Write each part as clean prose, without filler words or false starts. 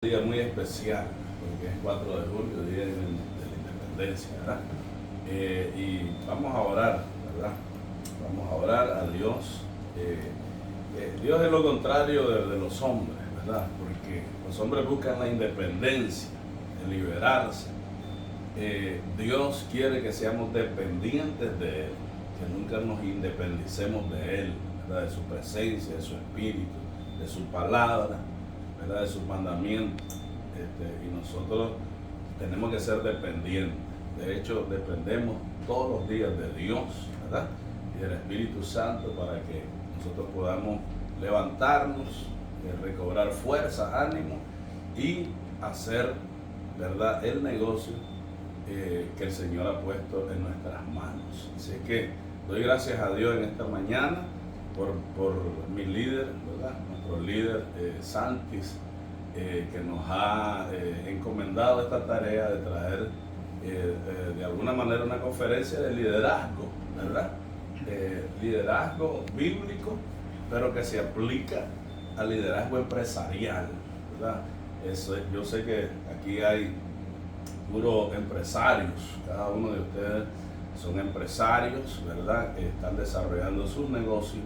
Día muy especial, porque es 4 de julio, Día de la Independencia, ¿verdad? Y vamos a orar, ¿verdad? Vamos a orar a Dios. Dios es lo contrario de los hombres, ¿verdad? Porque los hombres buscan la independencia, el liberarse. Dios quiere que seamos dependientes de Él, que nunca nos independicemos de Él, ¿verdad? De su presencia, de su espíritu, de su palabra, ¿verdad? De sus mandamientos. Y nosotros tenemos que ser dependientes. De hecho, dependemos todos los días de Dios, ¿verdad? Y del Espíritu Santo para que nosotros podamos levantarnos, recobrar fuerza, ánimo y hacer, ¿verdad?, el negocio que el Señor ha puesto en nuestras manos. Así que doy gracias a Dios en esta mañana por mi líder, ¿verdad? Nuestro líder Santis, que nos ha encomendado esta tarea de traer de alguna manera una conferencia de liderazgo, ¿verdad? Liderazgo bíblico, pero que se aplica al liderazgo empresarial, ¿verdad? Yo sé que aquí hay puros empresarios, cada uno de ustedes son empresarios, ¿verdad? Que están desarrollando sus negocios,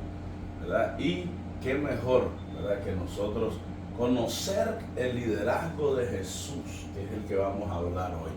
¿verdad? Y qué mejor, ¿verdad?, que nosotros conocer el liderazgo de Jesús, que es el que vamos a hablar hoy,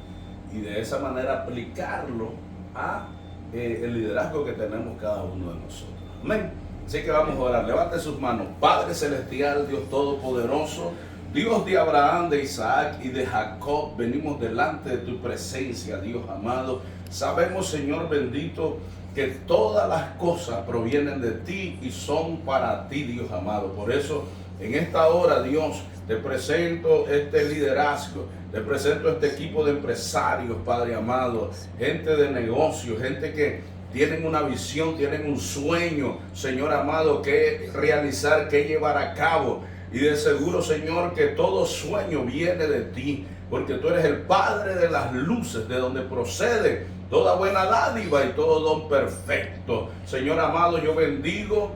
y de esa manera aplicarlo a el liderazgo que tenemos cada uno de nosotros. Amén. Así que vamos a orar. Levante sus manos. Padre celestial, Dios todopoderoso, Dios de Abraham, de Isaac y de Jacob, venimos delante de tu presencia, Dios amado. Sabemos, Señor bendito, que todas las cosas provienen de ti y son para ti, Dios amado. Por eso, en esta hora, Dios, te presento este liderazgo, te presento este equipo de empresarios, Padre amado, gente de negocios, gente que tienen una visión, tienen un sueño, Señor amado, que realizar, que llevar a cabo. Y de seguro, Señor, que todo sueño viene de ti, porque tú eres el Padre de las luces, de donde procede toda buena dádiva y todo don perfecto. Señor amado, yo bendigo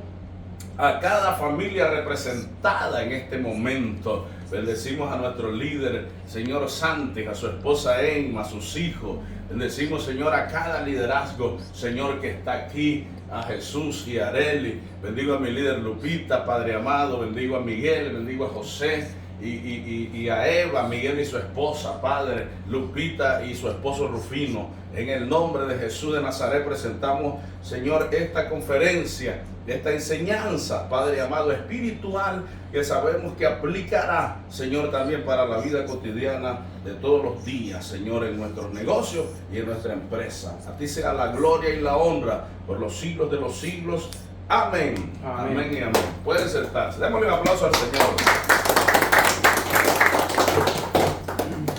a cada familia representada en este momento. Bendecimos a nuestro líder, Señor Santis, a su esposa Emma, a sus hijos. Bendecimos, Señor, a cada liderazgo, Señor, que está aquí, a Jesús y a Areli. Bendigo a mi líder Lupita, Padre amado. Bendigo a Miguel, bendigo a José y a Eva, Miguel y su esposa, Padre, Lupita y su esposo Rufino. En el nombre de Jesús de Nazaret presentamos, Señor, esta conferencia, esta enseñanza, Padre amado, espiritual, que sabemos que aplicará, Señor, también para la vida cotidiana de todos los días, Señor, en nuestros negocios y en nuestra empresa. A ti sea la gloria y la honra por los siglos de los siglos. Amén. Amén, amén y amén. Pueden sentarse. Démosle un aplauso al Señor.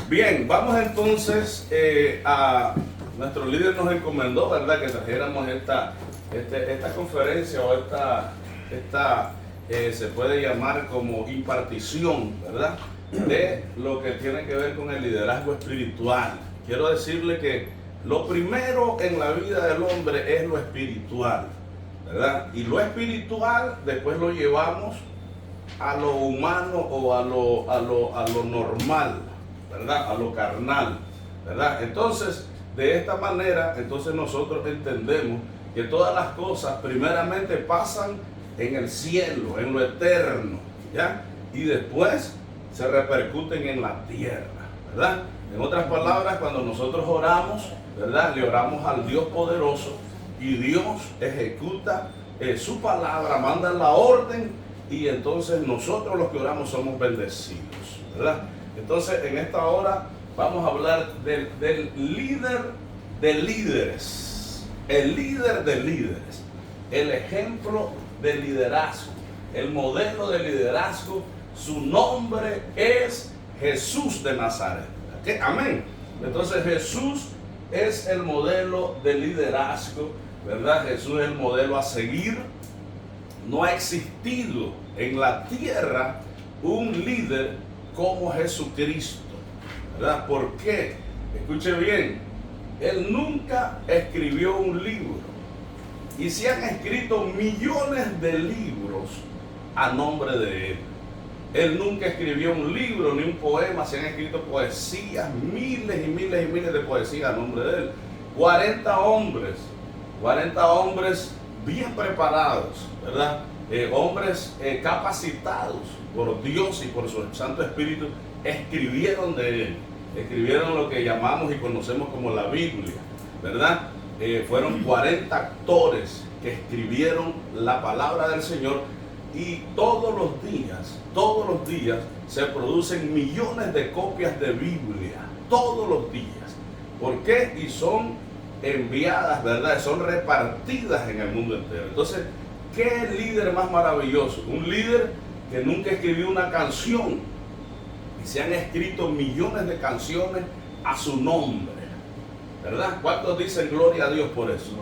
Bien, vamos entonces a... Nuestro líder nos encomendó, ¿verdad?, que trajéramos esta conferencia o esta se puede llamar como impartición, ¿verdad?, de lo que tiene que ver con el liderazgo espiritual. Quiero decirle que lo primero en la vida del hombre es lo espiritual, ¿verdad? Y lo espiritual después lo llevamos a lo humano o a lo normal, ¿verdad?, a lo carnal, ¿verdad? Entonces, de esta manera, entonces nosotros entendemos que todas las cosas primeramente pasan en el cielo, en lo eterno, ¿ya? Y después se repercuten en la tierra, ¿verdad? En otras palabras, cuando nosotros oramos, ¿verdad?, le oramos al Dios poderoso y Dios ejecuta su palabra, manda la orden y entonces nosotros los que oramos somos bendecidos, ¿verdad? Entonces, en esta hora vamos a hablar del líder de líderes, el líder de líderes, el ejemplo de liderazgo, el modelo de liderazgo. Su nombre es Jesús de Nazaret. ¿Okay? Amén. Entonces Jesús es el modelo de liderazgo, ¿verdad? Jesús es el modelo a seguir. No ha existido en la tierra un líder como Jesucristo, ¿verdad? ¿Por qué? Escuche bien, Él nunca escribió un libro y se han escrito millones de libros a nombre de Él. Él nunca escribió un libro ni un poema. Se han escrito poesías, miles y miles y miles de poesías a nombre de él. 40 hombres bien preparados, ¿verdad? Hombres capacitados por Dios y por su Santo Espíritu, escribieron de él. Escribieron lo que llamamos y conocemos como la Biblia, ¿verdad? Fueron 40 actores que escribieron la palabra del Señor, y todos los días se producen millones de copias de Biblia, todos los días. ¿Por qué? Y son enviadas, ¿verdad? Son repartidas en el mundo entero. Entonces, ¿qué líder más maravilloso? Un líder que nunca escribió una canción, y se han escrito millones de canciones a su nombre, ¿verdad? ¿Cuántos dicen gloria a Dios por eso?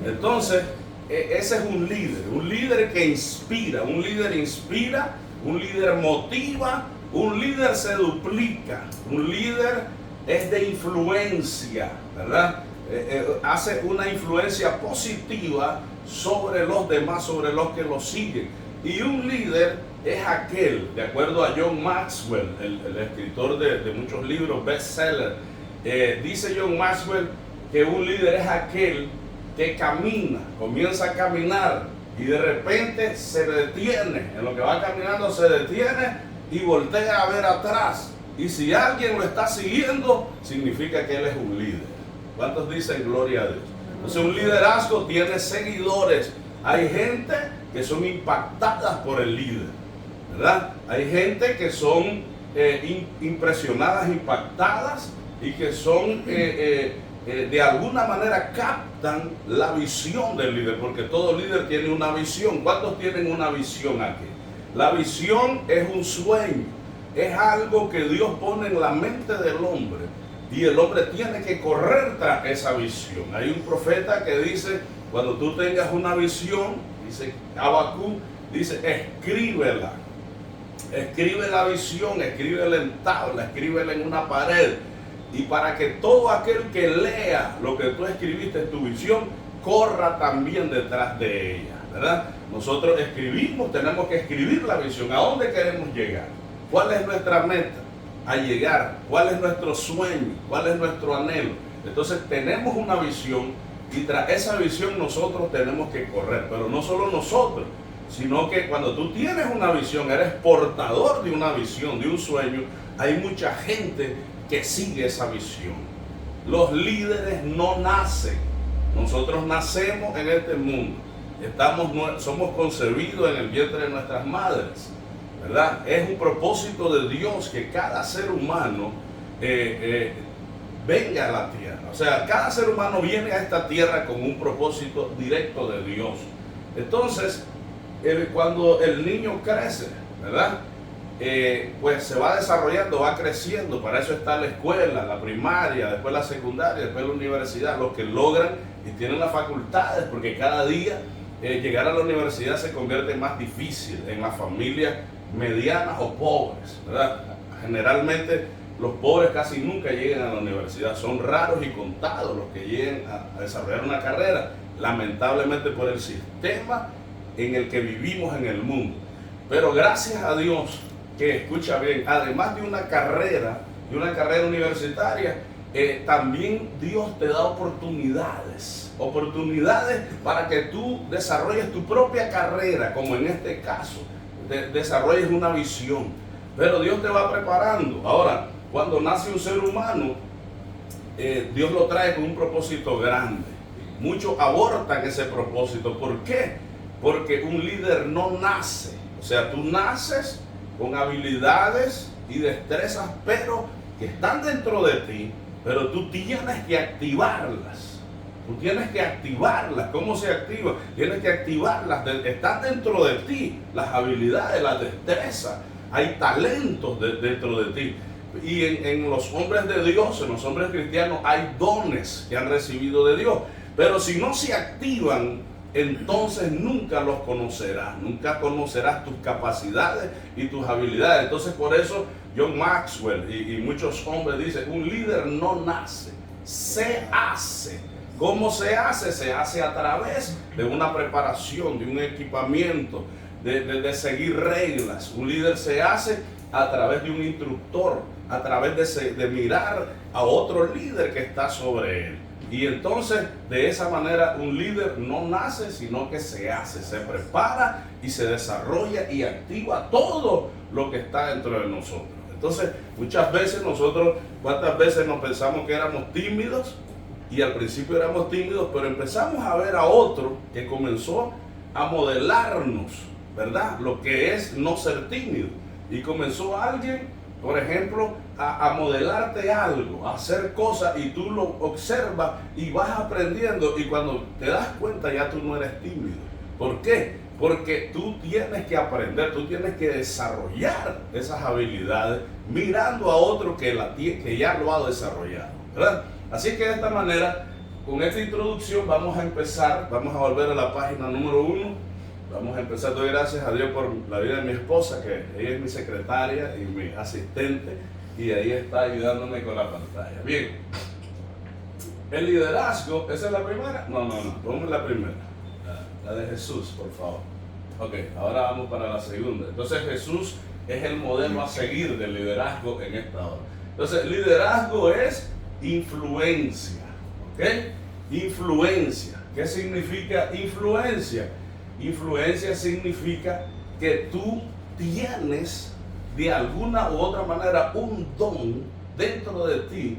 Entonces, ese es un líder que inspira, un líder motiva, un líder se duplica, un líder es de influencia, ¿verdad? Hace una influencia positiva sobre los demás, sobre los que lo siguen. Y un líder es aquel, de acuerdo a John Maxwell, el escritor de muchos libros, bestseller, dice John Maxwell que un líder es aquel que camina, comienza a caminar y de repente se detiene, en lo que va caminando se detiene y voltea a ver atrás. Y si alguien lo está siguiendo, significa que él es un líder. ¿Cuántos dicen gloria a Dios? Entonces un liderazgo tiene seguidores. Hay gente que son impactadas por el líder, ¿verdad? Hay gente que son impresionadas, impactadas, y que son de alguna manera captan la visión del líder, porque todo líder tiene una visión. ¿Cuántos tienen una visión aquí? La visión es un sueño, es algo que Dios pone en la mente del hombre, y el hombre tiene que correr tras esa visión. Hay un profeta que dice, cuando tú tengas una visión, dice Habacuc, dice, escríbela. Escribe la visión, escríbela en tabla, escríbela en una pared. Y para que todo aquel que lea lo que tú escribiste en tu visión, corra también detrás de ella, ¿verdad? Nosotros escribimos, tenemos que escribir la visión. ¿A dónde queremos llegar? ¿Cuál es nuestra meta? A llegar. ¿Cuál es nuestro sueño? ¿Cuál es nuestro anhelo? Entonces tenemos una visión, y tras esa visión nosotros tenemos que correr. Pero no solo nosotros, sino que cuando tú tienes una visión, eres portador de una visión, de un sueño, hay mucha gente que sigue esa visión. Los líderes no nacen. Nosotros nacemos en este mundo. Somos concebidos en el vientre de nuestras madres, ¿verdad? Es un propósito de Dios que cada ser humano venga a la tierra. O sea, cada ser humano viene a esta tierra con un propósito directo de Dios. Entonces, cuando el niño crece, ¿verdad? Pues se va desarrollando, va creciendo. Para eso está la escuela, la primaria, después la secundaria, después la universidad. Los que logran y tienen las facultades, porque cada día llegar a la universidad se convierte más difícil en las familias medianas o pobres, ¿verdad? Generalmente los pobres casi nunca llegan a la universidad. Son raros y contados los que lleguen a desarrollar una carrera, lamentablemente por el sistema en el que vivimos en el mundo. Pero gracias a Dios, que escucha bien, además de una carrera universitaria, también Dios te da oportunidades para que tú desarrolles tu propia carrera, como en este caso, desarrolles una visión. Pero Dios te va preparando. Ahora, cuando nace un ser humano, Dios lo trae con un propósito grande. Muchos abortan ese propósito. ¿Por qué? Porque un líder no nace. O sea, tú naces con habilidades y destrezas, pero que están dentro de ti, pero tú tienes que activarlas. Tú tienes que activarlas. ¿Cómo se activa? Tienes que activarlas. Están dentro de ti las habilidades, las destrezas. Hay talentos dentro de ti. Y en los hombres de Dios, en los hombres cristianos, hay dones que han recibido de Dios. Pero si no se activan, entonces nunca los conocerás. Nunca conocerás tus capacidades y tus habilidades. Entonces por eso John Maxwell y muchos hombres dicen, un líder no nace, se hace. ¿Cómo se hace? Se hace a través de una preparación, de un equipamiento, de seguir reglas. Un líder se hace a través de un instructor, a través de mirar a otro líder que está sobre él. Y entonces, de esa manera, un líder no nace, sino que se hace, se prepara y se desarrolla y activa todo lo que está dentro de nosotros. Entonces, muchas veces nosotros, ¿cuántas veces nos pensamos que éramos tímidos? Y al principio éramos tímidos, pero empezamos a ver a otro que comenzó a modelarnos, ¿verdad? Lo que es no ser tímido. Y comenzó alguien, por ejemplo, a modelarte algo, a hacer cosas, y tú lo observas y vas aprendiendo, y cuando te das cuenta ya tú no eres tímido. ¿Por qué? Porque tú tienes que aprender, tú tienes que desarrollar esas habilidades mirando a otro que ya lo ha desarrollado, ¿verdad? Así que de esta manera, con esta introducción vamos a empezar, vamos a volver a la página número 1. Vamos a empezar. Doy gracias a Dios por la vida de mi esposa, que ella es mi secretaria y mi asistente, y ahí está ayudándome con la pantalla. Bien, el liderazgo, ¿esa es la primera? No, ponme la primera, la de Jesús, por favor. Ok, ahora vamos para la segunda. Entonces Jesús es el modelo a seguir del liderazgo en esta hora. Entonces, liderazgo es influencia, ¿ok? Influencia. ¿Qué significa influencia? Influencia significa que tú tienes de alguna u otra manera un don dentro de ti,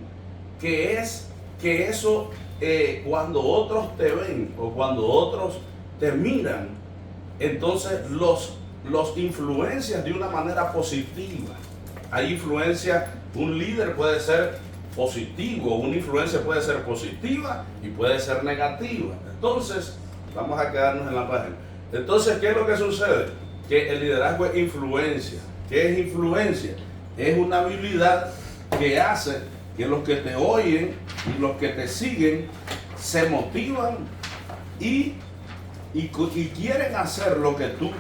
que es que eso cuando otros te ven o cuando otros te miran, entonces los influencias de una manera positiva. Hay influencia, un líder puede ser positivo, una influencia puede ser positiva y puede ser negativa. Entonces, vamos a quedarnos en la página. Entonces, ¿qué es lo que sucede? Que el liderazgo es influencia. ¿Qué es influencia? Es una habilidad que hace que los que te oyen y los que te siguen se motivan y quieren hacer lo que tú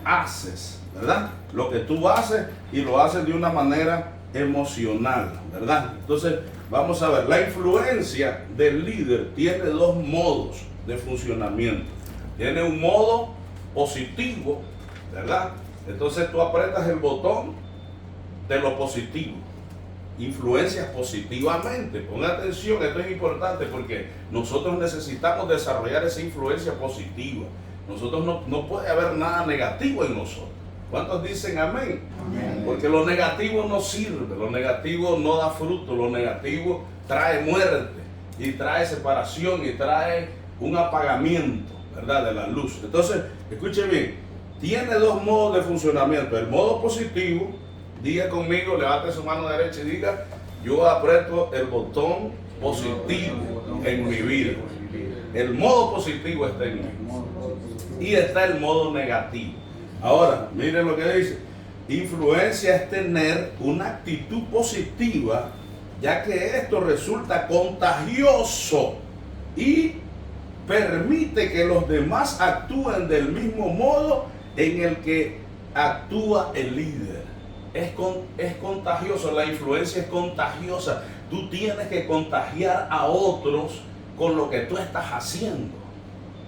haces, ¿verdad? Lo que tú haces, y lo haces de una manera emocional, ¿verdad? Entonces, vamos a ver, la influencia del líder tiene dos modos de funcionamiento. Tiene un modo positivo, ¿verdad? Entonces tú apretas el botón de lo positivo. Influencias positivamente. Ponga atención, esto es importante porque nosotros necesitamos desarrollar esa influencia positiva. Nosotros no puede haber nada negativo en nosotros. ¿Cuántos dicen amén? Amén? Porque lo negativo no sirve, lo negativo no da fruto, lo negativo trae muerte y trae separación y trae un apagamiento, ¿verdad?, de la luz. Entonces, escuche bien, tiene dos modos de funcionamiento. El modo positivo, diga conmigo, levante su mano derecha y diga: yo aprieto el botón positivo en mi vida. El modo positivo está en mí. Y está el modo negativo. Ahora, miren lo que dice. Influencia es tener una actitud positiva, ya que esto resulta contagioso y permite que los demás actúen del mismo modo en el que actúa el líder. Es contagioso, la influencia es contagiosa. Tú tienes que contagiar a otros con lo que tú estás haciendo.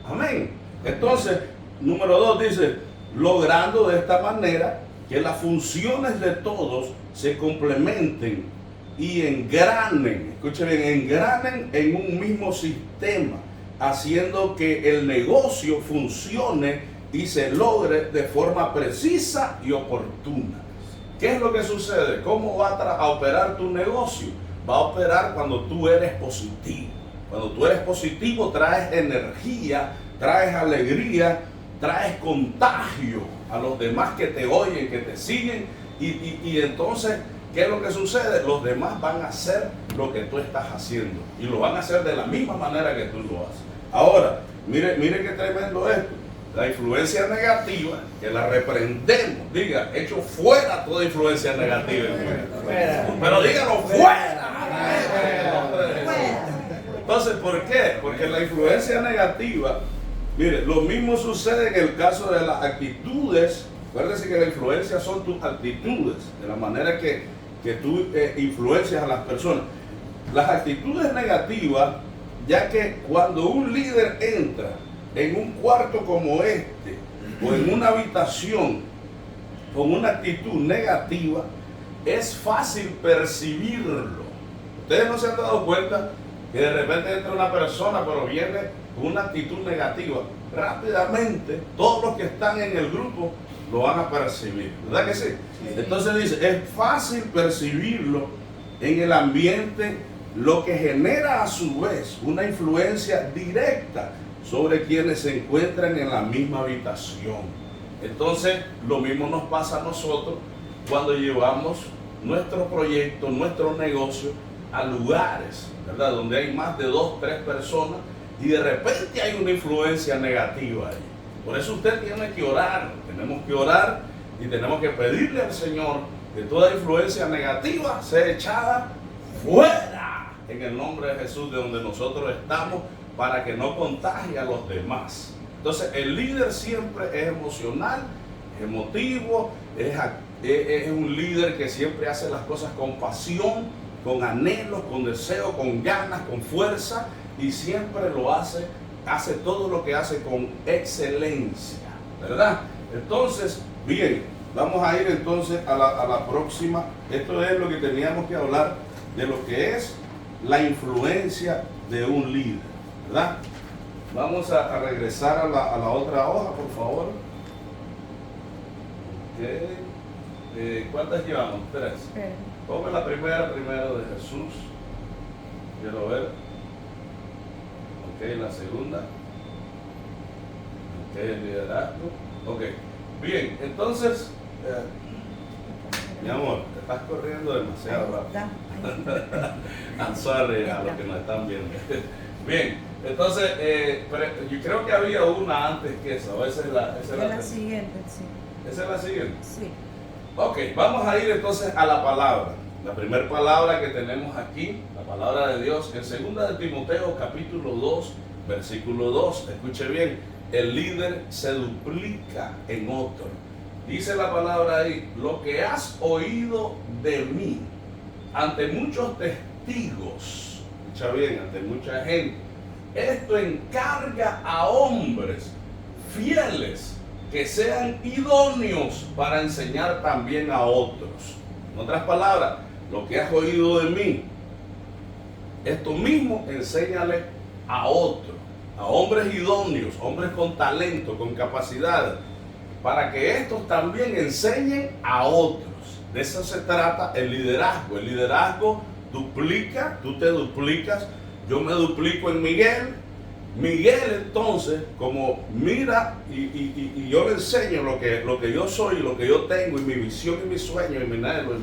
Amén. Entonces, número 2 dice: logrando de esta manera que las funciones de todos se complementen y engranen, escuchen bien, engranen en un mismo sistema, haciendo que el negocio funcione y se logre de forma precisa y oportuna. ¿Qué es lo que sucede? ¿Cómo va a operar tu negocio? Va a operar cuando tú eres positivo. Cuando tú eres positivo, traes energía, traes alegría, traes contagio a los demás que te oyen, que te siguen, y entonces, ¿qué es lo que sucede? Los demás van a hacer lo que tú estás haciendo y lo van a hacer de la misma manera que tú lo haces. Ahora, mire qué tremendo esto. La influencia negativa, que la reprendemos, diga, echo fuera toda influencia negativa. Pero dígalo, fuera. Entonces, ¿por qué? Porque la influencia negativa, mire, lo mismo sucede en el caso de las actitudes. Acuérdense que la influencia son tus actitudes, de la manera que tú influencias a las personas. Las actitudes negativas, ya que cuando un líder entra en un cuarto como este o en una habitación con una actitud negativa, es fácil percibirlo. Ustedes no se han dado cuenta que de repente entra una persona pero viene con una actitud negativa. Rápidamente todos los que están en el grupo lo van a percibir, ¿verdad que sí? Entonces dice, es fácil percibirlo en el ambiente, lo que genera a su vez una influencia directa sobre quienes se encuentran en la misma habitación. Entonces lo mismo nos pasa a nosotros cuando llevamos nuestro proyecto, nuestro negocio a lugares, ¿verdad?, donde hay más de 2, 3 personas y de repente hay una influencia negativa ahí. Por eso usted tiene que orar, tenemos que orar y tenemos que pedirle al Señor que toda influencia negativa sea echada fuera en el nombre de Jesús de donde nosotros estamos, para que no contagie a los demás. Entonces el líder siempre es emocional, emotivo, es un líder que siempre hace las cosas con pasión, con anhelo, con deseo, con ganas, con fuerza, y siempre lo hace todo lo que hace con excelencia, ¿verdad? Entonces, bien, vamos a ir entonces a la próxima. Esto es lo que teníamos que hablar de lo que es la influencia de un líder, ¿verdad? Vamos a regresar a la otra hoja, por favor. Okay. ¿Cuántas llevamos? 3. Ponme la primera primero de Jesús. Quiero ver. Ok, la segunda. Ok, el liderazgo. Ok, bien, entonces, mi amor, te estás corriendo demasiado rápido. I'm sorry a los que nos están viendo. Bien, entonces, yo creo que había una antes que esa, o esa es la siguiente, sí. ¿Esa es la siguiente? Sí. Ok, vamos a ir entonces a la palabra. La primera palabra que tenemos aquí, la palabra de Dios, en 2 de Timoteo capítulo 2, versículo 2. Escuche bien, el líder se duplica en otro. Dice la palabra ahí, lo que has oído de mí ante muchos testigos, escucha bien, ante mucha gente, esto encarga a hombres fieles que sean idóneos para enseñar también a otros. En otras palabras, lo que has oído de mí, esto mismo enséñale a otros, a hombres idóneos, hombres con talento, con capacidad, para que estos también enseñen a otros. De eso se trata el liderazgo. El liderazgo duplica, tú te duplicas, yo me duplico en Miguel. Miguel entonces, como mira y yo le enseño lo que yo soy, lo que yo tengo, y mi visión y mi sueño y mi anhelo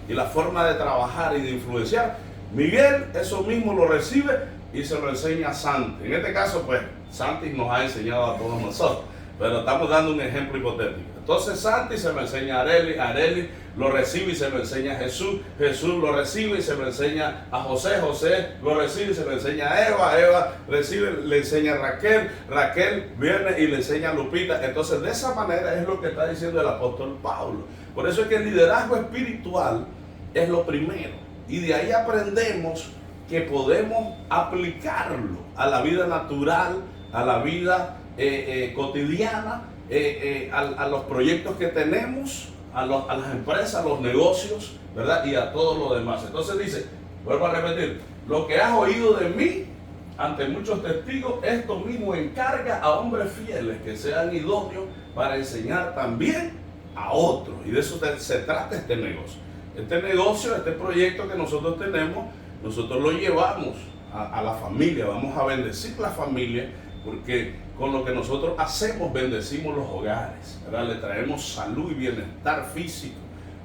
y la forma de trabajar y de influenciar, Miguel eso mismo lo recibe y se lo enseña a Santi. En este caso, pues, Santi nos ha enseñado a todos nosotros, pero estamos dando un ejemplo hipotético. Entonces Santi se lo enseña a Areli lo recibe y se lo enseña a Jesús lo recibe y se lo enseña a José lo recibe y se lo enseña a Eva recibe, le enseña a Raquel viene y le enseña a Lupita. Entonces de esa manera es lo que está diciendo el apóstol Pablo. Por eso es que el liderazgo espiritual es lo primero, y de ahí aprendemos que podemos aplicarlo a la vida natural, a la vida cotidiana, a los proyectos que tenemos, a las empresas, a los negocios, ¿verdad? Y a todo lo demás. Entonces dice, vuelvo a repetir, lo que has oído de mí ante muchos testigos, esto mismo encarga a hombres fieles que sean idóneos para enseñar también a otros. Y de eso se trata este negocio. Este negocio, este proyecto que nosotros tenemos, nosotros lo llevamos a la familia, vamos a bendecir la familia, porque con lo que nosotros hacemos bendecimos los hogares, ¿verdad? Le traemos salud y bienestar físico,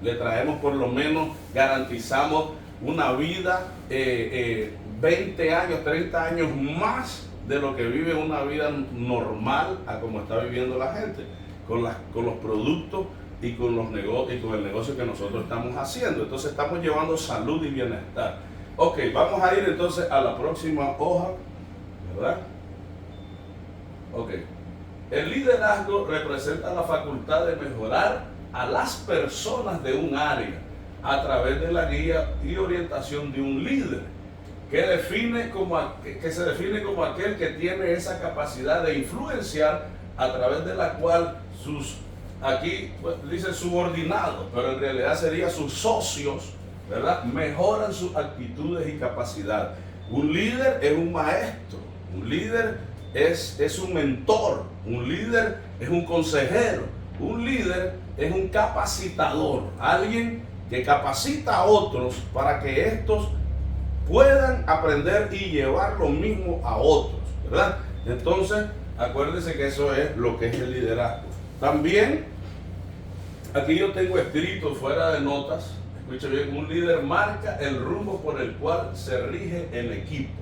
le traemos, por lo menos garantizamos una vida 20 años, 30 años más de lo que vive una vida normal a como está viviendo la gente, con los productos y con los negocios y con el negocio que nosotros estamos haciendo. Entonces estamos llevando salud y bienestar. Ok, vamos a ir entonces a la próxima hoja, ¿verdad? Ok. El liderazgo representa la facultad de mejorar a las personas de un área a través de la guía y orientación de un líder, que se define como aquel que tiene esa capacidad de influenciar a través de la cual aquí pues, dice subordinados, pero en realidad sería sus socios, ¿verdad? Mejoran sus actitudes y capacidad. Un líder es un maestro, un líder es un mentor, un líder es un consejero, un líder es un capacitador, alguien que capacita a otros para que estos puedan aprender y llevar lo mismo a otros, ¿verdad? Entonces, acuérdense que eso es lo que es el liderazgo. También, aquí yo tengo escrito fuera de notas, escuche bien, un líder marca el rumbo por el cual se rige el equipo.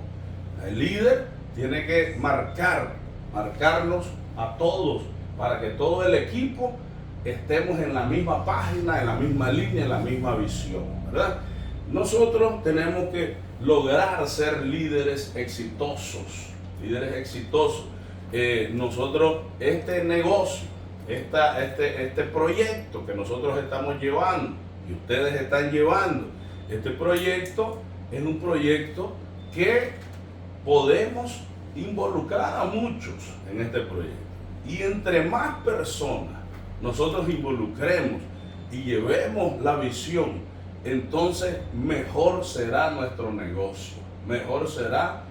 El líder tiene que marcarnos a todos para que todo el equipo estemos en la misma página, en la misma línea, en la misma visión, ¿verdad? Nosotros tenemos que lograr ser líderes exitosos, nosotros, este negocio, este proyecto que nosotros estamos llevando y ustedes están llevando, este proyecto es un proyecto que podemos involucrar a muchos en este proyecto. Y entre más personas nosotros involucremos y llevemos la visión, entonces mejor será nuestro negocio, mejor será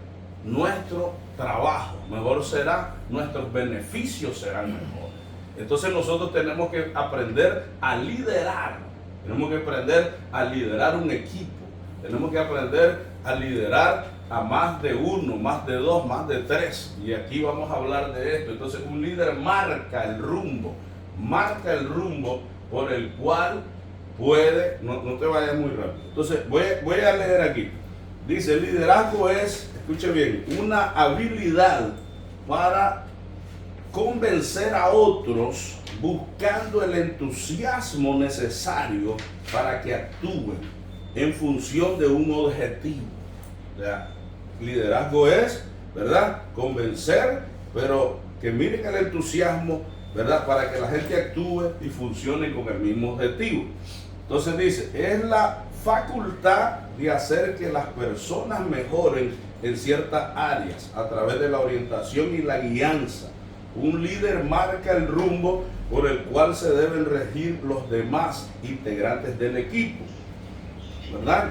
nuestro trabajo, mejor será, nuestros beneficios serán mejores. Entonces nosotros tenemos que aprender a liderar, tenemos que aprender a liderar un equipo, tenemos que aprender a liderar a más de uno, más de dos, más de tres. Y aquí vamos a hablar de esto. Entonces un líder marca el rumbo por el cual puede, no te vayas muy rápido. Entonces voy a leer aquí. Dice, el liderazgo es, escuche bien, una habilidad para convencer a otros buscando el entusiasmo necesario para que actúen en función de un objetivo. O sea, liderazgo es, ¿verdad?, convencer, pero que miren el entusiasmo, ¿verdad?, para que la gente actúe y funcione con el mismo objetivo. Entonces dice, es la facultad de hacer que las personas mejoren en ciertas áreas a través de la orientación y la guianza. Un líder marca el rumbo por el cual se deben regir los demás integrantes del equipo, ¿verdad?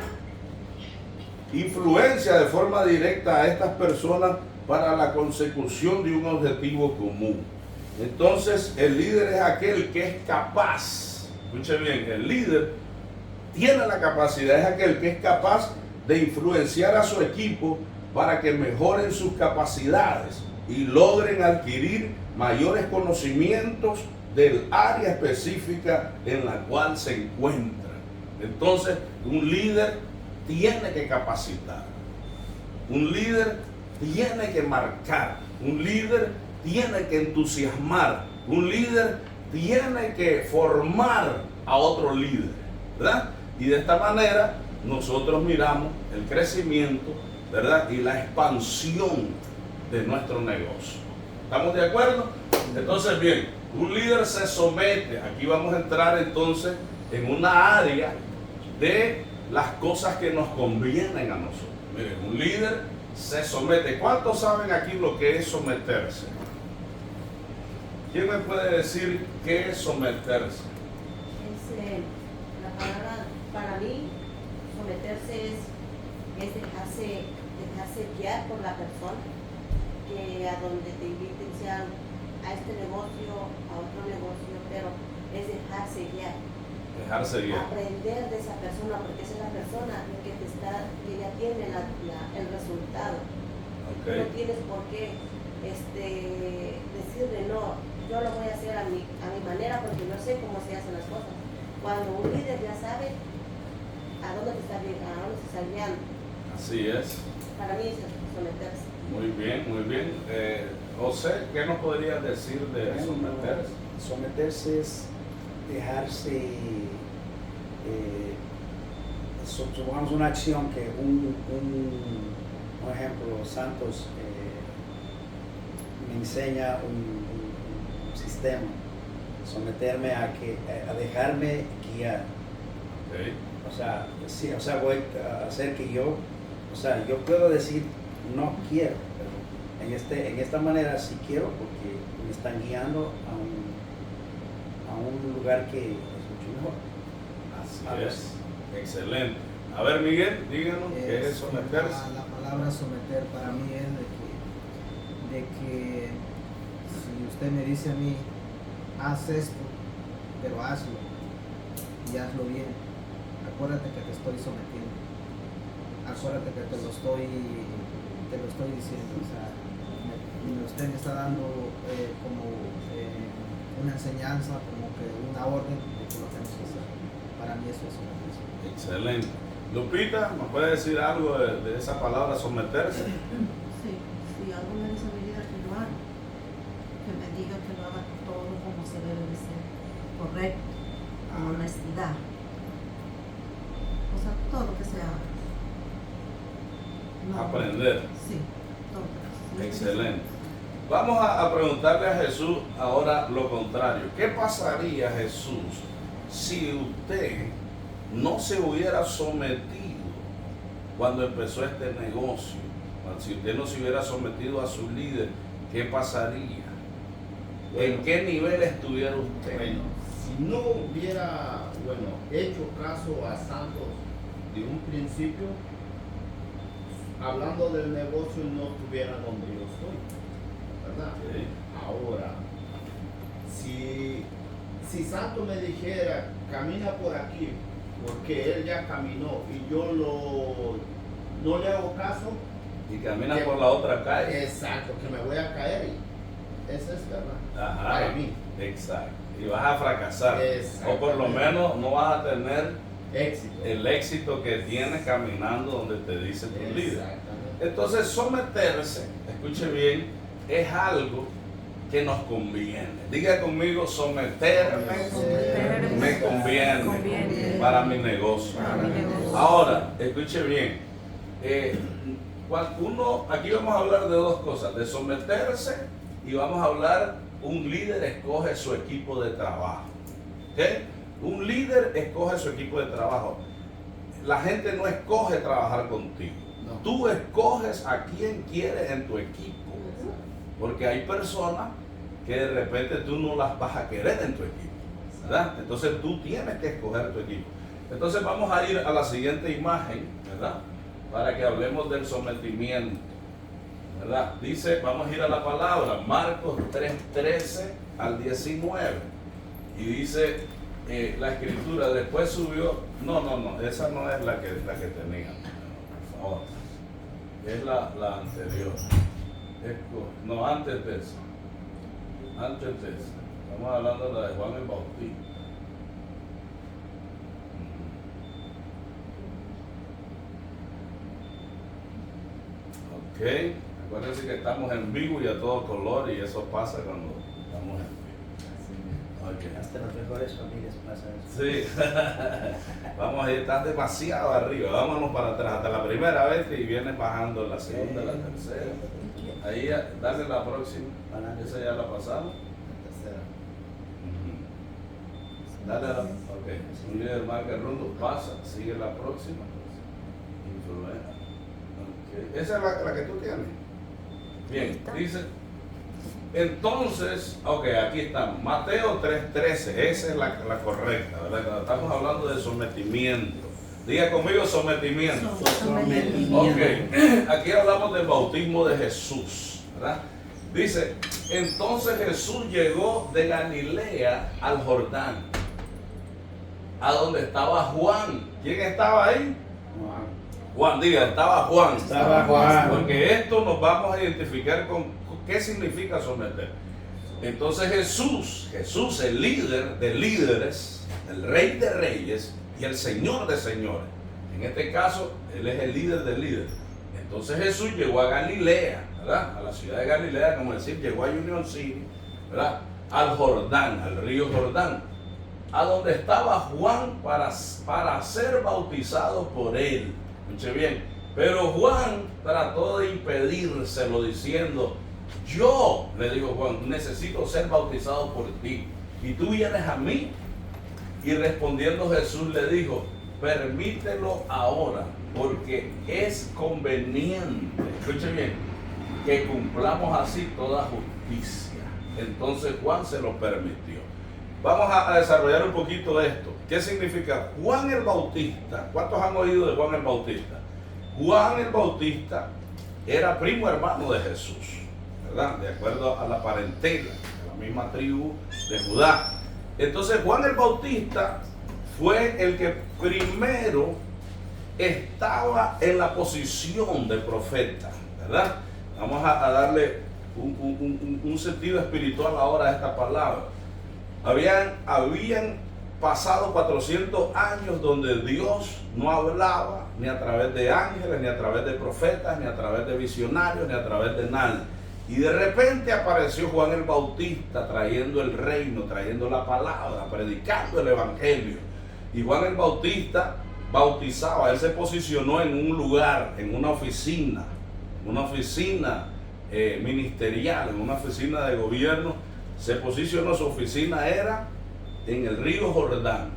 Influencia de forma directa a estas personas para la consecución de un objetivo común. Entonces, el líder es aquel que es capaz, escuche bien, el líder tiene la capacidad, es aquel que es capaz de influenciar a su equipo para que mejoren sus capacidades y logren adquirir mayores conocimientos del área específica en la cual se encuentran. Entonces, un líder tiene que capacitar, un líder tiene que marcar, un líder tiene que entusiasmar, un líder tiene que formar a otro líder, ¿verdad? Y de esta manera nosotros miramos el crecimiento, ¿verdad?, y la expansión de nuestro negocio. ¿Estamos de acuerdo? Entonces, bien, un líder se somete. Aquí vamos a entrar entonces en una área de las cosas que nos convienen a nosotros. Miren, un líder se somete. ¿Cuántos saben aquí lo que es someterse? ¿Quién me puede decir qué es someterse? La palabra para mí, someterse es dejarse guiar por la persona, que a donde te inviten, sea a este negocio, a otro negocio, pero es dejarse guiar. Dejarse guiar. Aprender de esa persona, porque esa es la persona que ya tiene el resultado. Okay. No tienes por qué decirle no, yo lo voy a hacer a mi manera porque no sé cómo se hacen las cosas. Cuando un líder ya sabe a dónde se está guiando. Así es. Para mí es someterse. Muy bien, muy bien. José, ¿qué nos podrías decir de someterse? Someterse es dejarse, supongamos una acción que un ejemplo, Santos me enseña un sistema, someterme a dejarme guiar. Okay. O sea, sí, voy a hacer que yo puedo decir no quiero, pero en esta manera sí quiero, porque me están guiando a un lugar que es mucho mejor. Así es. Excelente. A ver, Miguel, díganos qué es someterse. La palabra someter para mí es de que si usted me dice a mí, haz esto, pero hazlo y hazlo bien, acuérdate que te estoy sometiendo, acuérdate que te lo estoy diciendo, o sea, usted me está dando una enseñanza, como que una orden de que lo tenemos que hacer. Para mí eso es someterse. Excelente. Lupita, ¿me puede decir algo de esa palabra someterse? Sí, si algo me dice mi vida que lo haga, que me diga que lo haga todo como se debe de ser, correcto, con honestidad. O sea, todo lo que se haga. No. Aprender. Sí, todo. Sí, Excelente. Vamos a preguntarle a Jesús ahora lo contrario. ¿Qué pasaría, Jesús, si usted no se hubiera sometido cuando empezó este negocio? Si usted no se hubiera sometido a su líder, ¿qué pasaría? ¿En qué nivel estuviera usted? Bueno, si no hubiera, hecho caso a Santos de un principio, hablando del negocio, no estuviera donde yo estoy, ¿verdad? Sí. Ahora, si Santos me dijera, camina por aquí, porque él ya caminó y yo no le hago caso, Y camina por la otra calle. exacto, que me voy a caer, y eso es verdad, Ajá. para mí. Exacto. Y vas a fracasar. O por lo menos no vas a tener Éxito. el éxito que tienes caminando donde te dice tu líder. Exactamente. Entonces someterse, escuche bien, es algo que nos conviene. Diga conmigo, someterme me conviene para mi negocio. Ahora, escuche bien, aquí vamos a hablar de dos cosas, de someterse y vamos a hablar, un líder escoge su equipo de trabajo. ¿Ok? Un líder escoge su equipo de trabajo. La gente no escoge trabajar contigo. No. Tú escoges a quién quieres en tu equipo. Porque hay personas que de repente tú no las vas a querer en tu equipo, ¿verdad? Entonces tú tienes que escoger tu equipo. Entonces vamos a ir a la siguiente imagen, ¿verdad? Para que hablemos del sometimiento, ¿verdad? Dice, vamos a ir a la palabra, Marcos 3:13 al 19. Y dice la escritura, después subió, no, esa no es la que tenía, por favor. Es la anterior. No, antes de eso. Estamos hablando de la de Juan el Bautista. Ok, acuérdense que estamos en vivo y a todo color, y eso pasa cuando estamos en vivo. Okay. Hasta las mejores familias pasa eso. Sí, vamos a ir, están demasiado arriba, vámonos para atrás, hasta la primera vez y vienes bajando la segunda, la tercera. Ahí, dale la próxima, esa ya la pasamos. Tercera. Dale a la, ok, un líder marca el rumbo, pasa, sigue la próxima. Influencia. Okay. Esa es la que tú tienes. Bien, dice. Entonces, ok, aquí está, Mateo 3:13, esa es la correcta, ¿verdad? Cuando estamos hablando de sometimiento. Diga conmigo sometimiento. Ok, aquí hablamos del bautismo de Jesús, ¿verdad? Dice, entonces Jesús llegó de Galilea al Jordán, a donde estaba Juan. ¿Quién estaba ahí? Juan, diga, estaba Juan. Estaba Juan. Porque esto nos vamos a identificar con qué significa someter. Entonces Jesús, el líder de líderes, el rey de reyes y el señor de señores. En este caso, él es el líder de líderes. Entonces Jesús llegó a Galilea, ¿verdad? A la ciudad de Galilea, como decir, llegó a Union City, ¿verdad? Al Jordán, al río Jordán, a donde estaba Juan para ser bautizado por él. Escuche bien. Pero Juan trató de impedírselo diciendo, yo, le dijo Juan, necesito ser bautizado por ti, y tú vienes a mí. Y respondiendo Jesús le dijo, permítelo ahora, porque es conveniente, escuche bien, que cumplamos así toda justicia. Entonces Juan se lo permitió. Vamos a desarrollar un poquito de esto. ¿Qué significa Juan el Bautista? ¿Cuántos han oído de Juan el Bautista? Juan el Bautista era primo hermano de Jesús, ¿verdad? De acuerdo a la parentela, de la misma tribu de Judá. Entonces Juan el Bautista fue el que primero estaba en la posición de profeta, ¿verdad? Vamos a darle un sentido espiritual ahora a esta palabra. Habían pasado 400 años donde Dios no hablaba ni a través de ángeles, ni a través de profetas, ni a través de visionarios, ni a través de nadie. Y de repente apareció Juan el Bautista trayendo el reino, trayendo la palabra, predicando el evangelio. Y Juan el Bautista bautizaba, él se posicionó en un lugar, en una oficina ministerial, en una oficina de gobierno. Se posicionó, su oficina era en el río Jordán.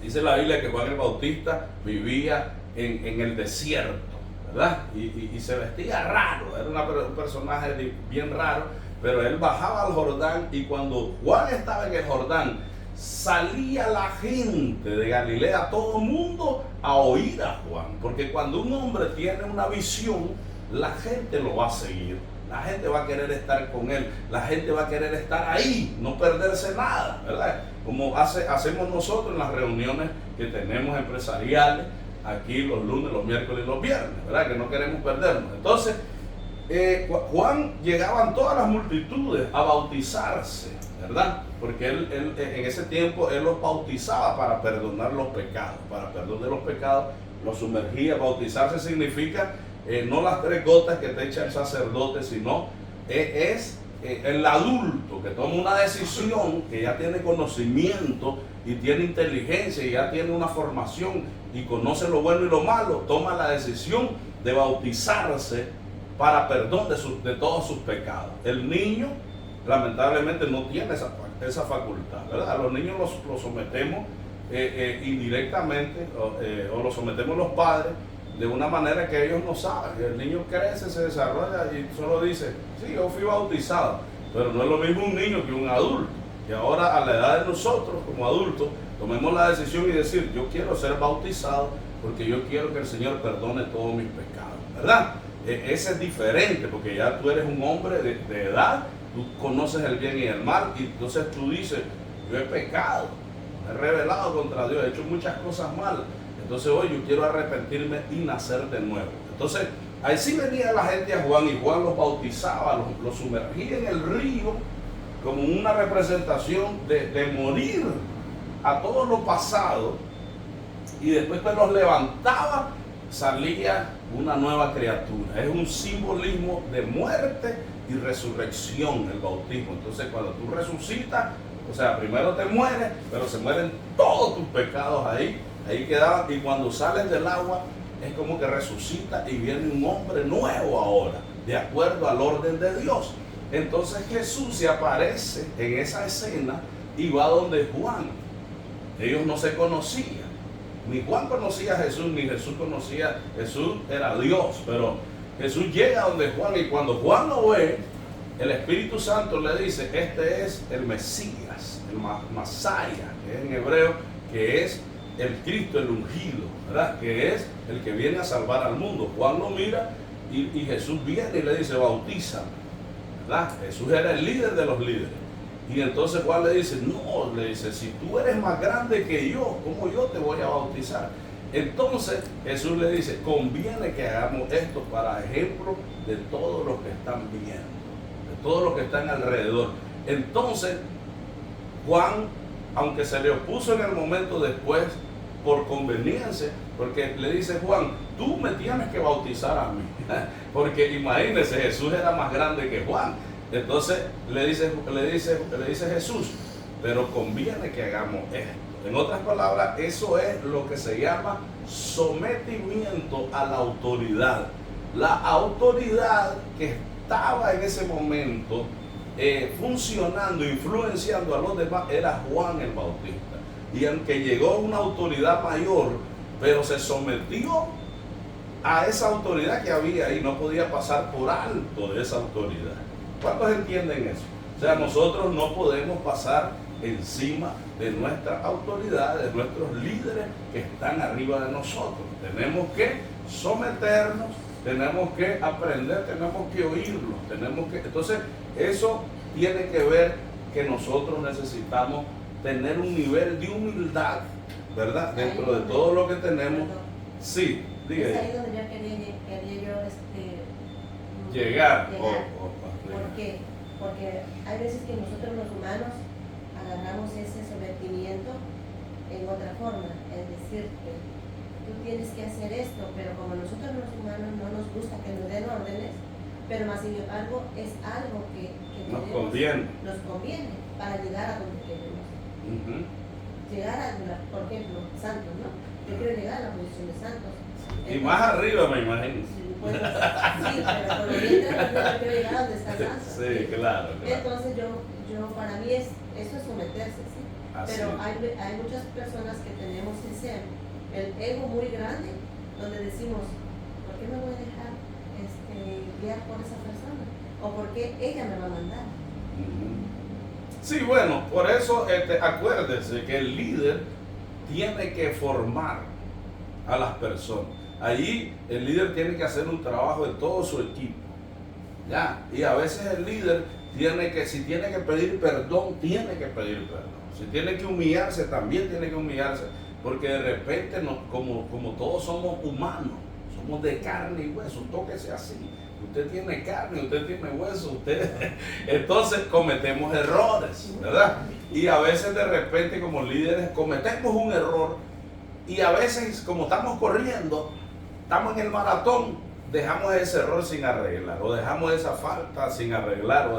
Dice la Biblia que Juan el Bautista vivía en el desierto, ¿verdad? Y se vestía raro, era un personaje bien raro, pero él bajaba al Jordán, y cuando Juan estaba en el Jordán, salía la gente de Galilea, todo el mundo, a oír a Juan, porque cuando un hombre tiene una visión, la gente lo va a seguir, la gente va a querer estar con él, la gente va a querer estar ahí, no perderse nada, ¿verdad? Como hacemos nosotros en las reuniones que tenemos empresariales, aquí los lunes, los miércoles y los viernes, ¿verdad? Que no queremos perdernos. Entonces, Juan, llegaban todas las multitudes a bautizarse, ¿verdad? Porque él en ese tiempo él los bautizaba para perdonar los pecados. Para perdonar los pecados los sumergía. Bautizarse significa no las 3 gotas que te echa el sacerdote, sino es el adulto que toma una decisión, que ya tiene conocimiento y tiene inteligencia y ya tiene una formación y conoce lo bueno y lo malo, toma la decisión de bautizarse para perdón de todos sus pecados. El niño lamentablemente no tiene esa facultad, ¿verdad? A los niños los sometemos indirectamente o los sometemos los padres de una manera que ellos no saben. El niño crece, se desarrolla y solo dice, sí, yo fui bautizado, pero no es lo mismo un niño que un adulto. Y ahora, a la edad de nosotros como adultos, tomemos la decisión y decir, yo quiero ser bautizado porque yo quiero que el Señor perdone todos mis pecados, ¿verdad? Ese es diferente, porque ya tú eres un hombre de edad, tú conoces el bien y el mal, y entonces tú dices, yo he pecado, he rebelado contra Dios, he hecho muchas cosas malas. Entonces hoy yo quiero arrepentirme y nacer de nuevo. Entonces ahí sí venía la gente a Juan, y Juan los bautizaba, los sumergía en el río como una representación de morir a todo lo pasado, y después que los levantaba salía una nueva criatura. Es un simbolismo de muerte y resurrección el bautismo. Entonces cuando tú resucitas, o sea, primero te mueres, pero se mueren todos tus pecados ahí quedaban, y cuando sales del agua es como que resucita y viene un hombre nuevo ahora, de acuerdo al orden de Dios. Entonces Jesús se aparece en esa escena y va donde Juan. Ellos no se conocían, ni Juan conocía a Jesús, ni Jesús conocía, Jesús era Dios, pero Jesús llega donde Juan, y cuando Juan lo ve, el Espíritu Santo le dice, este es el Mesías, el Masaya, que es en hebreo, que es el Cristo, el ungido, ¿verdad? Que es el que viene a salvar al mundo. Juan lo mira y Jesús viene y le dice, bautízame, ¿verdad? Jesús era el líder de los líderes. Y entonces Juan le dice, no, le dice, si tú eres más grande que yo, ¿cómo yo te voy a bautizar? Entonces Jesús le dice, conviene que hagamos esto para ejemplo de todos los que están viendo, de todos los que están alrededor. Entonces Juan, aunque se le opuso en el momento después, por conveniencia, porque le dice Juan, tú me tienes que bautizar a mí, porque imagínense, Jesús era más grande que Juan. Entonces le dice Jesús, pero conviene que hagamos esto. En otras palabras, eso es lo que se llama sometimiento a la autoridad. La autoridad que estaba en ese momento funcionando, influenciando a los demás, era Juan el Bautista. Y aunque llegó una autoridad mayor, pero se sometió a esa autoridad que había y no podía pasar por alto de esa autoridad. ¿Cuántos entienden eso? O sea, nosotros no podemos pasar encima de nuestra autoridad, de nuestros líderes que están arriba de nosotros. Tenemos que someternos, tenemos que aprender, tenemos que oírlos, tenemos que... Entonces, eso tiene que ver que nosotros necesitamos tener un nivel de humildad, ¿verdad? Dentro de todo lo que tenemos. Sí, diga. Es ahí donde yo quería yo llegar. ¿Por qué? Porque hay veces que nosotros los humanos agarramos ese sometimiento en otra forma, es decir, que tú tienes que hacer esto, pero como nosotros los humanos no nos gusta que nos den órdenes, pero más sin embargo es algo que nos conviene para llegar a donde queremos. Llegar a, por ejemplo, santos, ¿no? Yo quiero llegar a la posición de santos. Y más arriba, me imagino. Pues, sí, pero por lo mientras yo quiero llegar a donde está santo. Sí, claro. Entonces para mí eso es someterse, ¿sí? Así. Pero hay muchas personas que tenemos el ego muy grande, donde decimos, ¿por qué me voy a dejar guiar por esa persona? ¿O por qué ella me va a mandar? Sí, bueno, por eso acuérdese que el líder tiene que formar a las personas. Allí el líder tiene que hacer un trabajo de todo su equipo. ¿Ya? Y a veces el líder si tiene que pedir perdón, tiene que pedir perdón. Si tiene que humillarse, también tiene que humillarse. Porque de repente, como todos somos humanos, somos de carne y hueso, tóquese así. Usted tiene carne, usted tiene hueso, entonces cometemos errores, ¿verdad? Y a veces de repente como líderes cometemos un error y a veces como estamos corriendo, estamos en el maratón, dejamos ese error sin arreglar o dejamos esa falta sin arreglar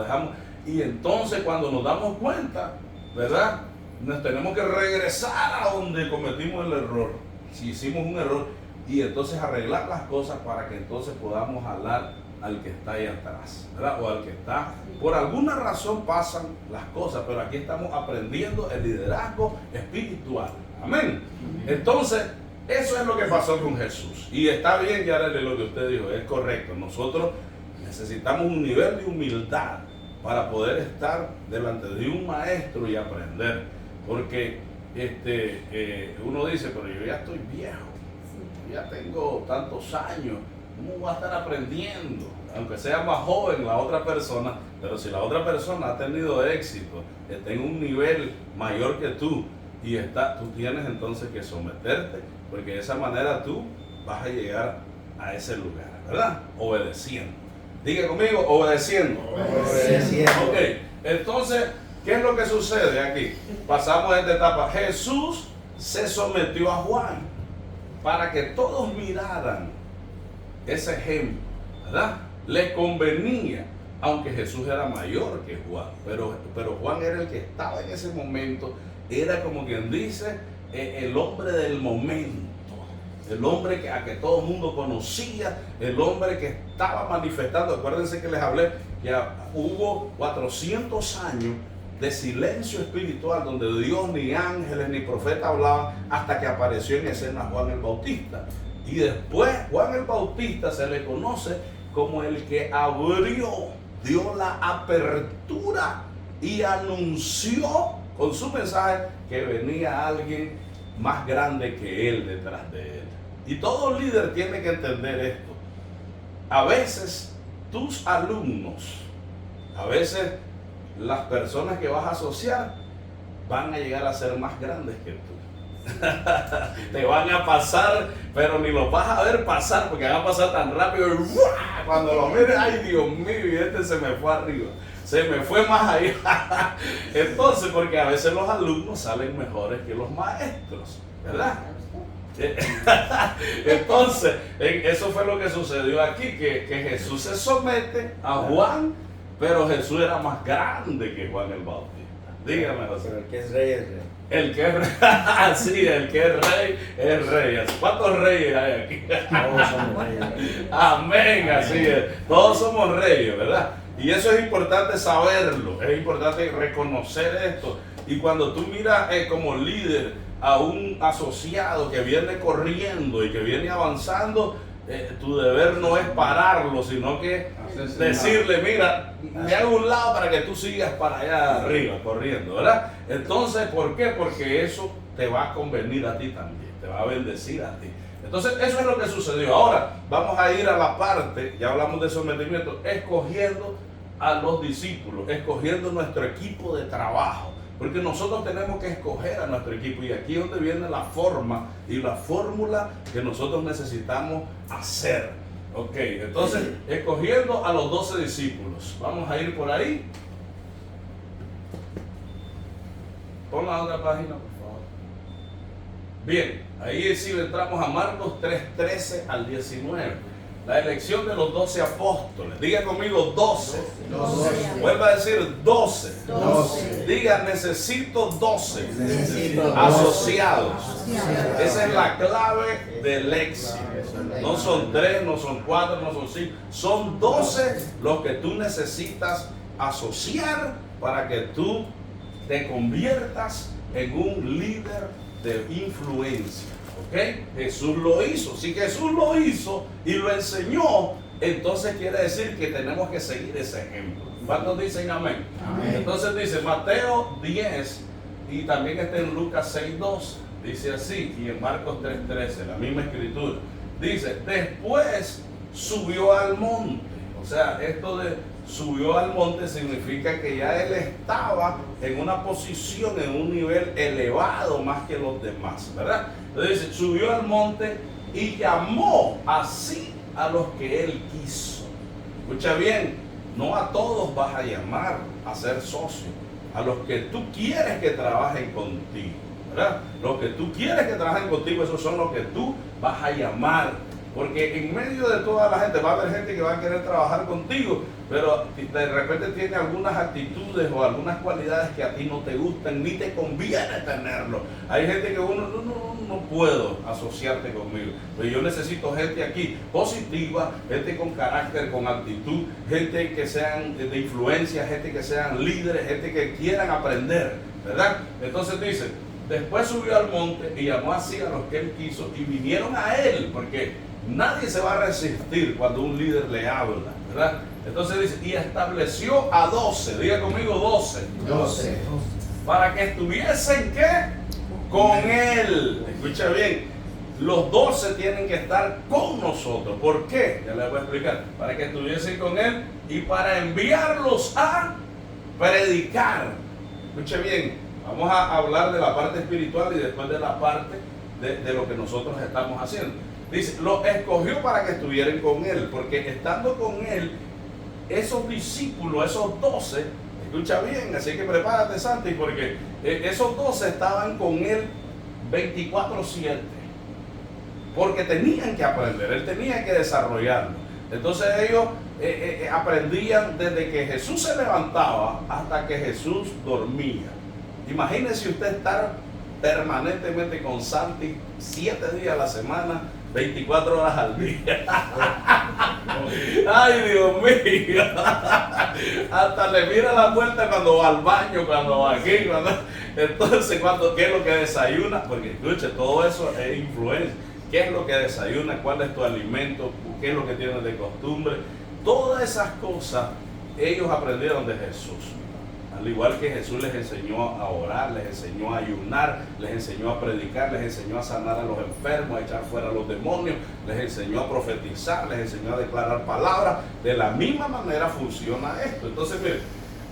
y entonces cuando nos damos cuenta, ¿verdad? Nos tenemos que regresar a donde cometimos el error, si hicimos un error, y entonces arreglar las cosas para que entonces podamos jalar al que está ahí atrás, ¿verdad? O al que está, por alguna razón pasan las cosas, pero aquí estamos aprendiendo el liderazgo espiritual, amén. Entonces, eso es lo que pasó con Jesús, y está bien, ya lo que usted dijo, es correcto. Nosotros necesitamos un nivel de humildad para poder estar delante de un maestro y aprender, porque uno dice, pero yo ya estoy viejo, ya tengo tantos años, ¿cómo voy a estar aprendiendo? Aunque sea más joven la otra persona, pero si la otra persona ha tenido éxito, está en un nivel mayor que tú, y tú tienes entonces que someterte, porque de esa manera tú vas a llegar a ese lugar, ¿verdad? Obedeciendo. Diga conmigo, obedeciendo. Obedeciendo. Ok, entonces, ¿qué es lo que sucede aquí? Pasamos a esta etapa. Jesús se sometió a Juan para que todos miraran ese ejemplo, ¿verdad? Le convenía, aunque Jesús era mayor que Juan, pero Juan era el que estaba en ese momento, era como quien dice, el hombre del momento, el hombre a que todo el mundo conocía, el hombre que estaba manifestando. Acuérdense que les hablé que hubo 400 años de silencio espiritual donde Dios, ni ángeles, ni profetas hablaban, hasta que apareció en escena Juan el Bautista. Y después Juan el Bautista se le conoce como el que dio la apertura y anunció con su mensaje que venía alguien más grande que él detrás de él. Y todo líder tiene que entender esto. A veces tus alumnos, a veces las personas que vas a asociar van a llegar a ser más grandes que tú. Te van a pasar, pero ni los vas a ver pasar porque van a pasar tan rápido. Y cuando lo mires, ay Dios mío, este se me fue arriba, se me fue más allá. Entonces, porque a veces los alumnos salen mejores que los maestros, ¿verdad? Entonces, eso fue lo que sucedió aquí, que Jesús se somete a Juan, pero Jesús era más grande que Juan el Bautista. Dígame, José. Pero el que es rey es rey. El que es rey, sí, el que es rey. ¿Cuántos reyes hay aquí? Todos somos reyes. Amén, así es. Todos somos reyes, ¿verdad? Y eso es importante saberlo, es importante reconocer esto. Y cuando tú miras como líder a un asociado que viene corriendo y que viene avanzando, tu deber no es pararlo, sino que decirle, mira, me hago un lado para que tú sigas para allá arriba, corriendo, ¿verdad? Entonces, ¿por qué? Porque eso te va a convenir a ti también, te va a bendecir a ti. Entonces, eso es lo que sucedió. Ahora, vamos a ir a la parte, ya hablamos de sometimiento, escogiendo a los discípulos, escogiendo nuestro equipo de trabajo. Porque nosotros tenemos que escoger a nuestro equipo, y aquí es donde viene la forma y la fórmula que nosotros necesitamos hacer. Ok, entonces, escogiendo a los 12 discípulos. Vamos a ir por ahí. Pon la otra página, por favor. Bien, ahí sí entramos a Marcos 3:13 al 19. La elección de los 12 apóstoles. Diga conmigo 12. 12. Vuelva a decir 12. 12. Diga, necesito 12 Necesito asociados. Asociados. Esa es la clave del éxito. No son 3, no son 4, no son 5. Son 12 los que tú necesitas asociar para que tú te conviertas en un líder de influencia. ¿Ok? Jesús lo hizo. Si Jesús lo hizo y lo enseñó, entonces quiere decir que tenemos que seguir ese ejemplo. ¿Cuántos dicen amén? Amén. Entonces dice Mateo 10 y también está en Lucas 6:2. Dice así, y en Marcos 3:13, la misma escritura. Dice, después subió al monte. O sea, esto de subió al monte significa que ya él estaba en una posición, en un nivel elevado más que los demás, ¿verdad? Entonces dice, subió al monte y llamó así a los que él quiso. Escucha bien, no a todos vas a llamar a ser socio, a los que tú quieres que trabajen contigo, ¿verdad? Los que tú quieres que trabajen contigo, esos son los que tú vas a llamar. Porque en medio de toda la gente va a haber gente que va a querer trabajar contigo, pero de repente tiene algunas actitudes o algunas cualidades que a ti no te gustan, ni te conviene tenerlo. Hay gente que uno no puedo asociarte conmigo, pero yo necesito gente aquí positiva, gente con carácter, con actitud, gente que sean de influencia, gente que sean líderes, gente que quieran aprender, ¿verdad? Entonces dice, después subió al monte y llamó así a los que él quiso y vinieron a él, porque nadie se va a resistir cuando un líder le habla, ¿verdad? Entonces dice, y estableció a 12, diga conmigo 12. 12. Para que estuviesen, ¿qué? Con él. Escucha bien, los 12 tienen que estar con nosotros. ¿Por qué? Ya les voy a explicar. Para que estuviesen con él y para enviarlos a predicar. Escucha bien, vamos a hablar de la parte espiritual y después de la parte de lo que nosotros estamos haciendo. Dice, los escogió para que estuvieran con él, porque estando con él, esos discípulos, esos 12, escucha bien, así que prepárate, Santi, porque esos 12 estaban con él 24/7, porque tenían que aprender, él tenía que desarrollarlo. Entonces ellos aprendían desde que Jesús se levantaba hasta que Jesús dormía. Imagínese usted estar permanentemente con Santi 7 días a la semana, 24 horas al día. Ay, Dios mío. Hasta le mira la puerta cuando va al baño, cuando va aquí, entonces qué es lo que desayuna, porque escuche, todo eso es influencia. ¿Qué es lo que desayuna? ¿Cuál es tu alimento? ¿Qué es lo que tienes de costumbre? Todas esas cosas ellos aprendieron de Jesús. Al igual que Jesús les enseñó a orar, les enseñó a ayunar, les enseñó a predicar, les enseñó a sanar a los enfermos, a echar fuera a los demonios, les enseñó a profetizar, les enseñó a declarar palabras. De la misma manera funciona esto. Entonces, miren,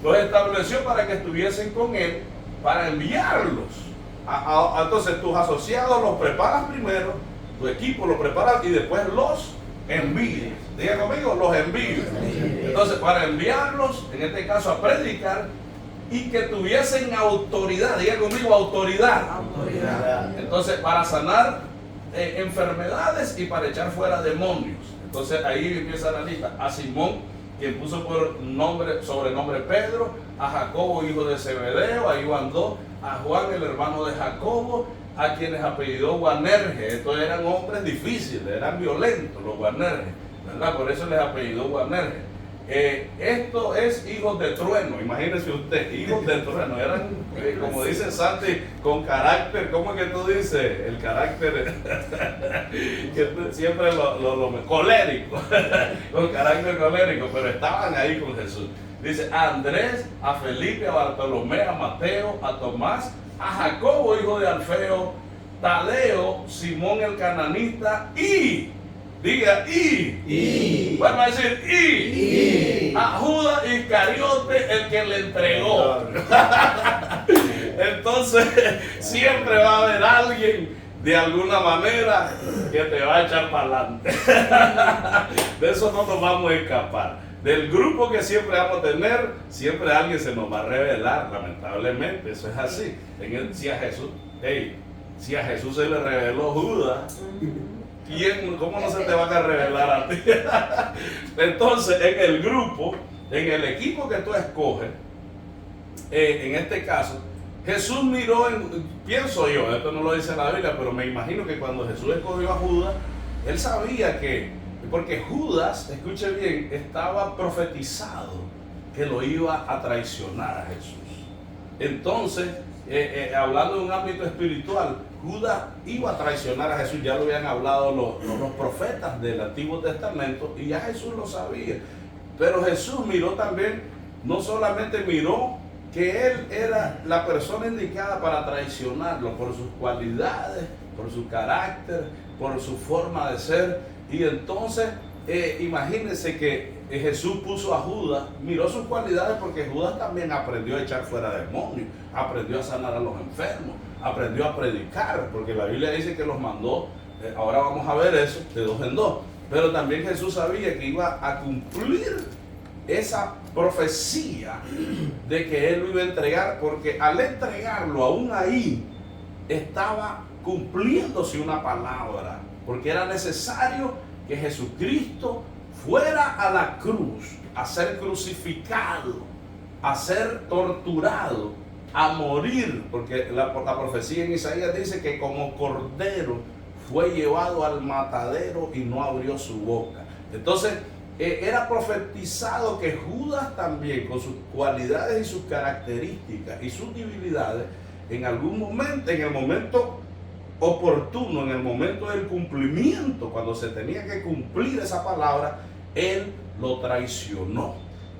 los estableció para que estuviesen con él, para enviarlos. Entonces, tus asociados los preparas primero, tu equipo lo preparas y después los envías. Diga conmigo, los envíos. Entonces, para enviarlos, en este caso a predicar, y que tuviesen autoridad, diga conmigo, autoridad. Entonces, para sanar enfermedades y para echar fuera demonios. Entonces, ahí empieza la lista. A Simón, quien puso por sobrenombre Pedro, a Jacobo, hijo de Zebedeo, ahí van dos, a Juan, el hermano de Jacobo, a quienes apellidó Boanerges. Estos eran hombres difíciles, eran violentos los Boanerges, ¿verdad? Por eso les apellidó Boanerges. esto es hijos de trueno, imagínese usted, hijos de trueno, eran, como dice Santi, con carácter, ¿cómo es que tú dices? El carácter, que siempre colérico, con carácter colérico, pero estaban ahí con Jesús. Dice, a Andrés, a Felipe, a Bartolomé, a Mateo, a Tomás, a Jacobo, hijo de Alfeo, Tadeo, Simón el cananita y... Diga y. Vamos a decir y. A Judas Iscariote, el que le entregó. Entonces, siempre va a haber alguien de alguna manera que te va a echar para adelante. De eso no nos vamos a escapar. Del grupo que siempre vamos a tener, siempre alguien se nos va a revelar, lamentablemente. Eso es así. Si a Jesús se le reveló Judas, ¿cómo no se te va a revelar a ti? Entonces, en el grupo, en el equipo que tú escoges, en este caso, Jesús miró, pienso yo, esto no lo dice la Biblia, pero me imagino que cuando Jesús escogió a Judas, él sabía que, porque Judas, escuche bien, estaba profetizado que lo iba a traicionar a Jesús. Entonces, hablando de un ámbito espiritual, Judas iba a traicionar a Jesús, ya lo habían hablado los profetas del Antiguo Testamento y ya Jesús lo sabía. Pero Jesús miró también, no solamente miró que él era la persona indicada para traicionarlo por sus cualidades, por su carácter, por su forma de ser. Y entonces, imagínense que Jesús puso a Judas, miró sus cualidades porque Judas también aprendió a echar fuera demonios, aprendió a sanar a los enfermos, aprendió a predicar, porque la Biblia dice que los mandó, ahora vamos a ver eso, de 2 en 2. Pero también Jesús sabía que iba a cumplir esa profecía de que Él lo iba a entregar, porque al entregarlo aún ahí estaba cumpliéndose una palabra, porque era necesario que Jesucristo fuera a la cruz a ser crucificado, a ser torturado, a morir, porque la profecía en Isaías dice que como cordero fue llevado al matadero y no abrió su boca. Entonces, era profetizado que Judas también, con sus cualidades y sus características y sus debilidades, en algún momento, en el momento oportuno, en el momento del cumplimiento, cuando se tenía que cumplir esa palabra, él lo traicionó,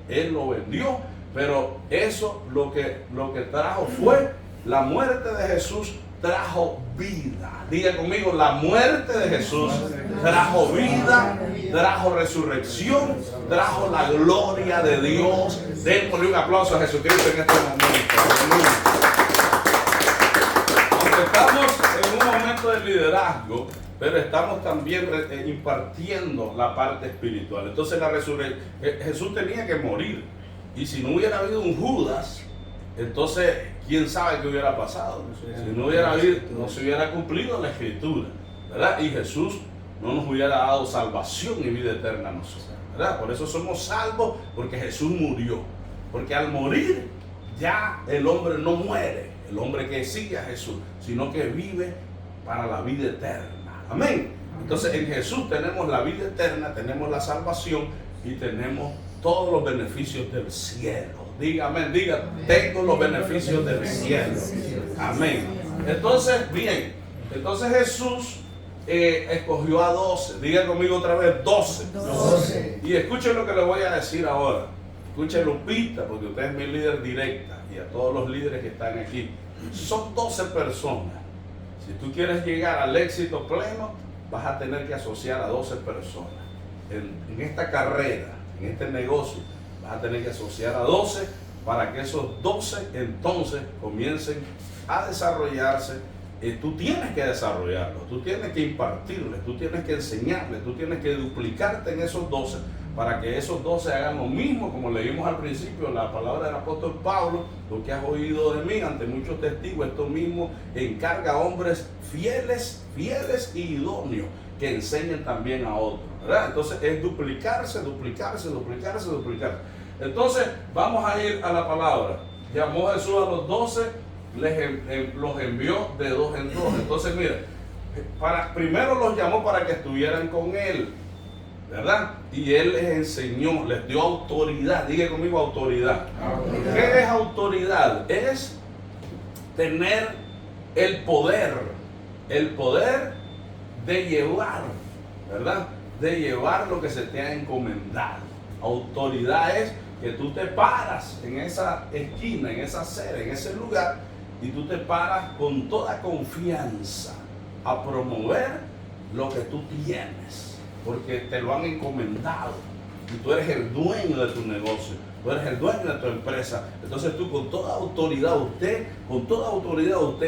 él lo vendió. Pero eso lo que trajo fue la muerte de Jesús, trajo vida. Diga conmigo, la muerte de Jesús trajo vida, trajo resurrección, trajo la gloria de Dios. Démosle un aplauso a Jesucristo en este momento. Aunque estamos en un momento de liderazgo, pero estamos también impartiendo la parte espiritual. Entonces la resurrección, Jesús tenía que morir. Y si no hubiera habido un Judas, entonces, ¿quién sabe qué hubiera pasado? Si no hubiera habido, no se hubiera cumplido la Escritura, ¿verdad? Y Jesús no nos hubiera dado salvación y vida eterna a nosotros, ¿verdad? Por eso somos salvos, porque Jesús murió. Porque al morir, ya el hombre no muere, el hombre que sigue a Jesús, sino que vive para la vida eterna. Amén. Entonces, en Jesús tenemos la vida eterna, tenemos la salvación y tenemos todos los beneficios del cielo. Diga amén, diga, tengo los beneficios del cielo. Amén. Entonces, bien, entonces Jesús escogió a 12. Diga conmigo otra vez, 12. Y escuchen lo que le voy a decir ahora. Escuchen Lupita, porque usted es mi líder directa, y a todos los líderes que están aquí. Son 12 personas. Si tú quieres llegar al éxito pleno, vas a tener que asociar a 12 personas. En esta carrera, en este negocio, vas a tener que asociar a 12 para que esos 12 entonces comiencen a desarrollarse. Tú tienes que desarrollarlos, tú tienes que impartirles, tú tienes que enseñarles, tú tienes que duplicarte en esos 12 para que esos 12 hagan lo mismo, como leímos al principio, la palabra del apóstol Pablo, lo que has oído de mí ante muchos testigos, esto mismo encarga a hombres fieles y idóneos que enseñen también a otros, ¿verdad? Entonces es duplicarse. Entonces vamos a ir a la palabra. Llamó Jesús a los 12, los envió de 2 en 2. Entonces mira, primero los llamó para que estuvieran con él. ¿verdad? Y Él les enseñó, les dio autoridad. Diga conmigo autoridad. Autoridad. ¿Qué es autoridad? Es tener el poder de llevar, ¿verdad? De llevar lo que se te ha encomendado. Autoridad es que tú te paras en esa esquina, en esa acera, en ese lugar, y tú te paras con toda confianza a promover lo que tú tienes, porque te lo han encomendado y tú eres el dueño de tu negocio, tú eres el dueño de tu empresa. Entonces tú con toda autoridad, usted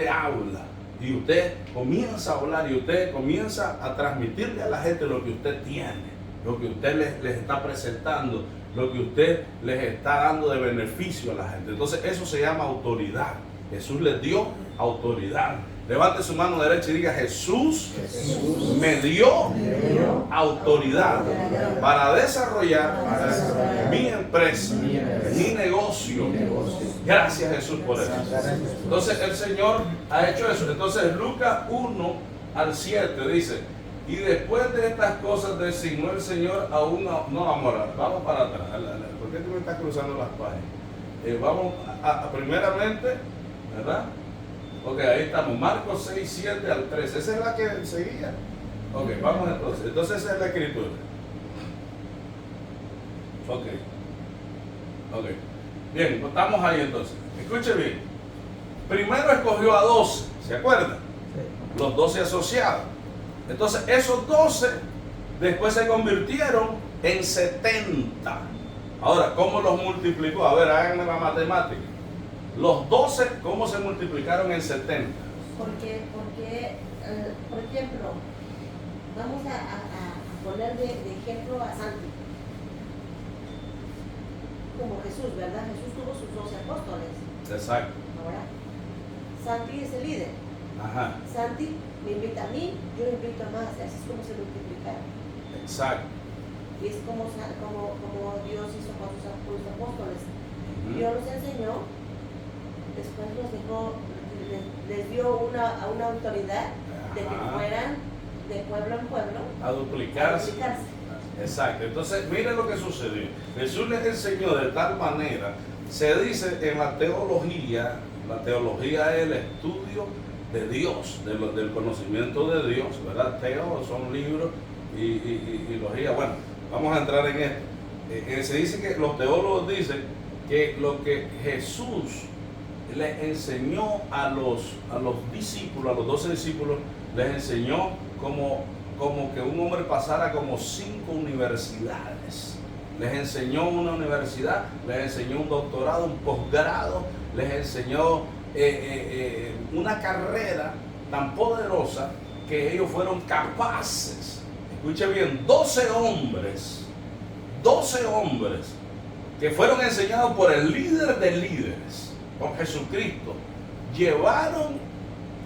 habla y usted comienza a hablar y usted comienza a transmitirle a la gente lo que usted tiene, lo que usted les está presentando, lo que usted les está dando de beneficio a la gente. Entonces eso se llama autoridad. Jesús les dio autoridad. Levante su mano derecha y diga: Jesús me dio autoridad para desarrollar mi empresa, mi negocio. Gracias, Jesús, por eso. Entonces el Señor ha hecho eso. Entonces Lucas 1:7 dice: y después de estas cosas designó el Señor a una... No, vamos para atrás. ¿Por qué tú me estás cruzando las páginas? Vamos primeramente, ¿verdad? Ok, ahí estamos. Marcos 6:7-13. Esa es la que seguía. Ok, vamos entonces. Entonces esa es la escritura. Ok. Bien, estamos ahí entonces. Escuche bien. Primero escogió a 12, ¿se acuerdan? Sí. Los 12 asociados. Entonces esos 12 después se convirtieron en 70. Ahora, ¿cómo los multiplicó? A ver, háganme la matemática. Los 12, ¿cómo se multiplicaron en 70? Porque por ejemplo, vamos a poner de ejemplo a Santi. Como Jesús, ¿verdad? Jesús tuvo sus 12 apóstoles. Exacto. Ahora, Santi es el líder. Ajá. Santi me invita a mí, yo invito a más. Así es como se multiplicaron. Exacto. Y es como Dios hizo con sus apóstoles. Ujú. Dios los enseñó, después los dejó, les dio una autoridad de que Ajá. fueran de pueblo en pueblo A duplicarse. duplicarse. Exacto. Entonces, miren lo que sucedió. Jesús les enseñó de tal manera, se dice en la teología es el estudio de Dios, del conocimiento de Dios, ¿verdad? Teo son libros y logía. Bueno, vamos a entrar en esto. Se dice que los teólogos dicen que lo que Jesús les enseñó a los discípulos, a los 12 discípulos, les enseñó como que un hombre pasara como 5 universidades. Les enseñó una universidad, les enseñó un doctorado, un posgrado, les enseñó una carrera tan poderosa que ellos fueron capaces, escuche bien, 12 hombres que fueron enseñados por el líder de líderes, por Jesucristo, llevaron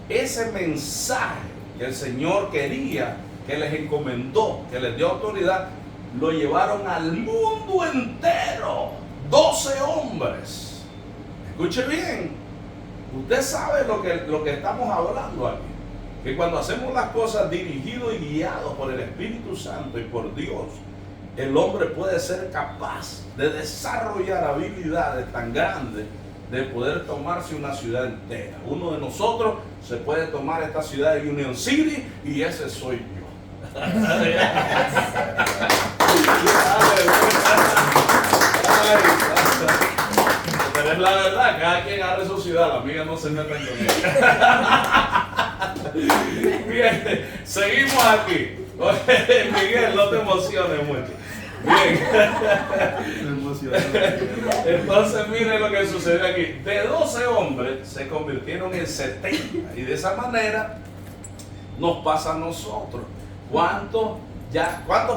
ese mensaje que el Señor quería, que les encomendó, que les dio autoridad, lo llevaron al mundo entero. 12 hombres. Escuche bien, usted sabe lo que estamos hablando aquí, que cuando hacemos las cosas dirigidos y guiados por el Espíritu Santo y por Dios, el hombre puede ser capaz de desarrollar habilidades tan grandes de poder tomarse una ciudad entera. Uno de nosotros se puede tomar esta ciudad de Union City y ese soy yo. Pero es la verdad, cada quien agarre su ciudad, la mía no se meta con ella. Bien, seguimos aquí. Miguel, no te emociones mucho. Bien. Entonces miren lo que sucedió aquí. De 12 hombres se convirtieron en 70. Y de esa manera nos pasa a nosotros. ¿Cuántos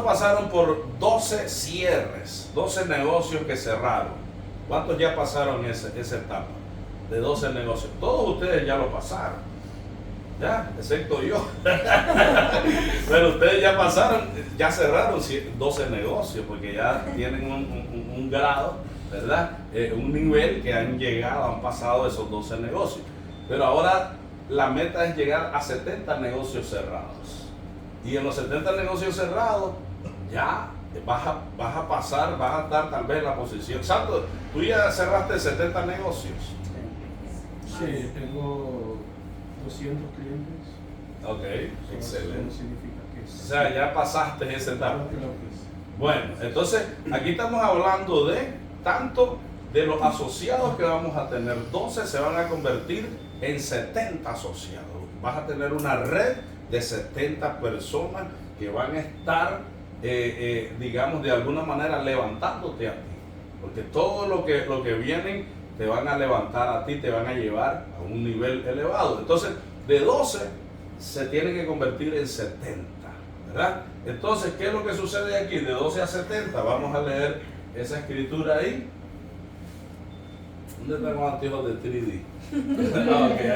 pasaron por 12 cierres? 12 negocios que cerraron. ¿Cuántos ya pasaron esa etapa? De 12 negocios. Todos ustedes ya lo pasaron. Ya, excepto yo. Pero ustedes ya pasaron, ya cerraron 12 negocios, porque ya tienen un grado, ¿verdad? Un nivel que han llegado, han pasado esos 12 negocios. Pero ahora la meta es llegar a 70 negocios cerrados. Y en los 70 negocios cerrados, ya vas a pasar, vas a estar tal vez en la posición. Santo, tú ya cerraste 70 negocios. Sí, tengo 200 clientes. Ok, Eso excelente. no significa que O sea, ya pasaste esa etapa. Claro que no, pues. Bueno, entonces aquí estamos hablando de tanto de los asociados que vamos a tener. 12 se van a convertir en 70 asociados. Vas a tener una red de 70 personas que van a estar, digamos, de alguna manera levantándote a ti. Porque todo lo que vienen te van a levantar a ti, te van a llevar a un nivel elevado. Entonces, de 12 se tiene que convertir en 70, ¿verdad? Entonces, ¿qué es lo que sucede aquí? De 12 a 70, vamos a leer esa escritura ahí. ¿Dónde están los anteojos de 3D? Okay.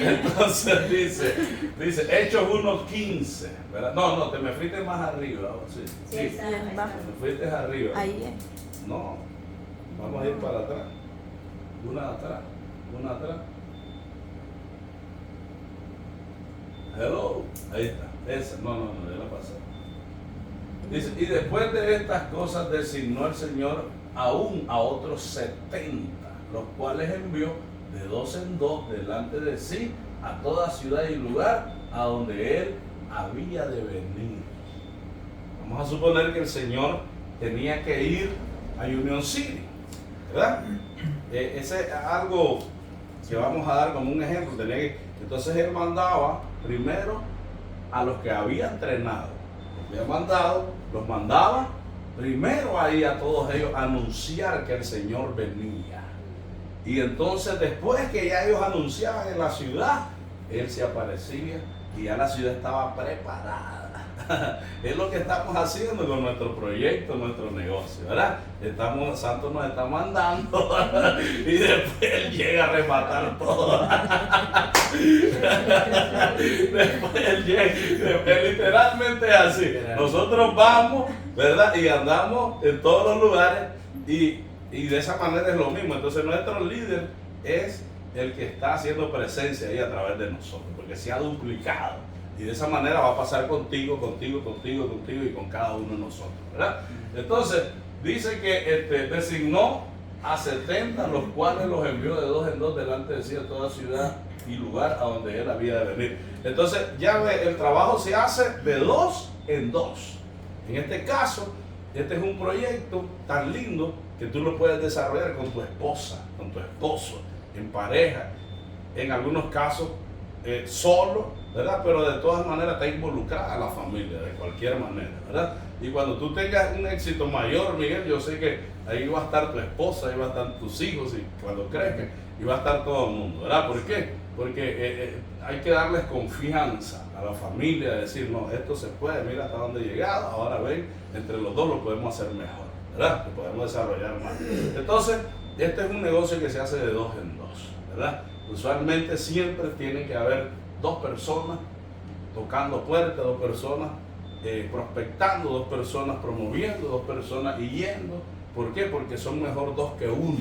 Entonces dice Hechos 1:15, ¿verdad? No, te me fuiste más arriba. Sí, Sí, está, ahí está. me fuiste arriba. Ahí es. No, vamos a ir para atrás. Una atrás. Hello, ahí está. Esa, no, ya la pasé. Dice, y después de estas cosas designó el Señor aún a otros 70, los cuales envió de 2 en 2 delante de sí a toda ciudad y lugar a donde él había de venir. Vamos a suponer que el Señor tenía que ir a Union City, ¿verdad? Ese es algo que vamos a dar como un ejemplo. Entonces él mandaba primero a los que había entrenado, los mandaba primero ahí a todos ellos a anunciar que el Señor venía. Y entonces después que ya ellos anunciaban en la ciudad, él se aparecía y ya la ciudad estaba preparada. Es lo que estamos haciendo con nuestro proyecto, nuestro negocio, ¿verdad? Santo nos está mandando y después él llega a rematar todo. Después él llega, literalmente es así. Nosotros vamos, ¿verdad? Y andamos en todos los lugares y de esa manera es lo mismo. Entonces nuestro líder es el que está haciendo presencia ahí a través de nosotros, porque se ha duplicado. Y de esa manera va a pasar contigo y con cada uno de nosotros, ¿verdad? Entonces, dice que designó a 70, los cuales los envió de 2 en 2 delante de sí a toda ciudad y lugar a donde él había de venir. Entonces, ya ve, el trabajo se hace de 2 en 2. En este caso, este es un proyecto tan lindo que tú lo puedes desarrollar con tu esposa, con tu esposo, en pareja, en algunos casos solo, ¿verdad? Pero de todas maneras está involucrada la familia, de cualquier manera, ¿verdad? Y cuando tú tengas un éxito mayor, Miguel, yo sé que ahí va a estar tu esposa, ahí va a estar tus hijos, y cuando crezcan, y va a estar todo el mundo, ¿verdad? ¿Por qué? Porque hay que darles confianza a la familia, de decir, no, esto se puede, mira hasta dónde he llegado, ahora ven, entre los dos lo podemos hacer mejor, ¿verdad? Lo podemos desarrollar más. Entonces, este es un negocio que se hace de 2 en 2, ¿verdad? Usualmente siempre tiene que haber 2 personas tocando puertas, 2 personas prospectando, 2 personas promoviendo, 2 personas yendo. ¿Por qué? Porque son mejor 2 que 1.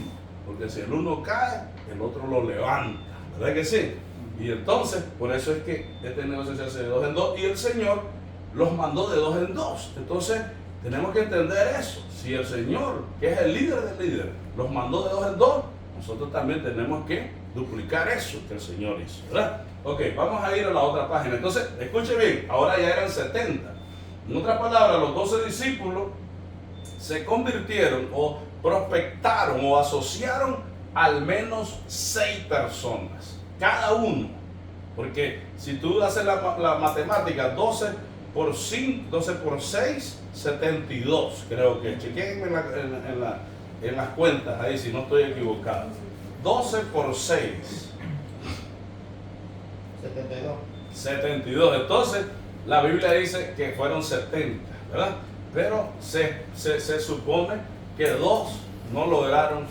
Porque si el uno cae, el otro lo levanta. ¿Verdad que sí? Y entonces, por eso es que este negocio se hace de 2 en 2 y el Señor los mandó de 2 en 2. Entonces, tenemos que entender eso. Si el Señor, que es el líder del líder, los mandó de 2 en 2, nosotros también tenemos que duplicar eso que el Señor hizo, ¿verdad? Ok, vamos a ir a la otra página. Entonces, escuche bien, ahora ya eran 70. En otras palabras, los 12 discípulos se convirtieron o prospectaron o asociaron al menos 6 personas, cada uno. Porque si tú haces la matemática, 12 por 5, 12 por 6, 72, creo que. Chequenme en las cuentas ahí si no estoy equivocado. 12 por 6. 72. Entonces, la Biblia dice que fueron 70, ¿verdad? Pero se supone que 2 no lograron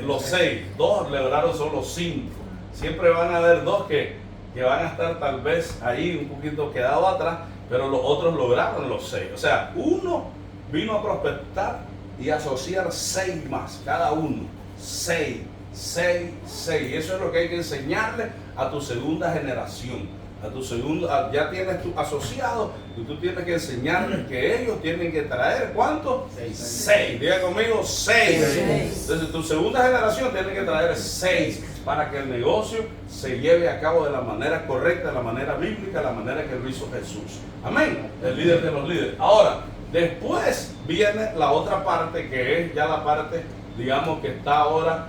los 6. 2 lograron solo 5. Siempre van a haber 2 que van a estar tal vez ahí un poquito quedado atrás, pero los otros lograron los 6. O sea, uno vino a prospectar y asociar 6 más, cada uno. 6. Y eso es lo que hay que enseñarle a tu segunda generación, a tu segundo, ya tienes tu asociado y tú tienes que enseñarles que ellos tienen que traer, ¿cuánto? 6. Diga conmigo, 6. Entonces tu segunda generación tiene que traer 6 para que el negocio se lleve a cabo de la manera correcta, de la manera bíblica, la manera que lo hizo Jesús. Amén. El líder de los líderes. Ahora, después viene la otra parte, que es ya la parte, digamos, que está ahora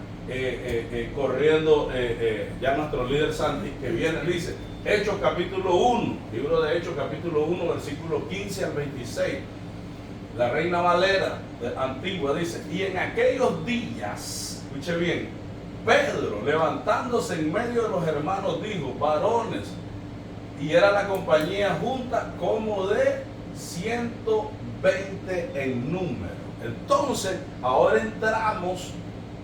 corriendo ya nuestro líder Santi, que viene, dice Hechos capítulo 1, libro de Hechos capítulo 1, versículo 15 al 26. La Reina Valera antigua dice: y en aquellos días, escuche bien, Pedro, levantándose en medio de los hermanos, dijo: varones, y era la compañía junta como de 120 en número. Entonces, ahora entramos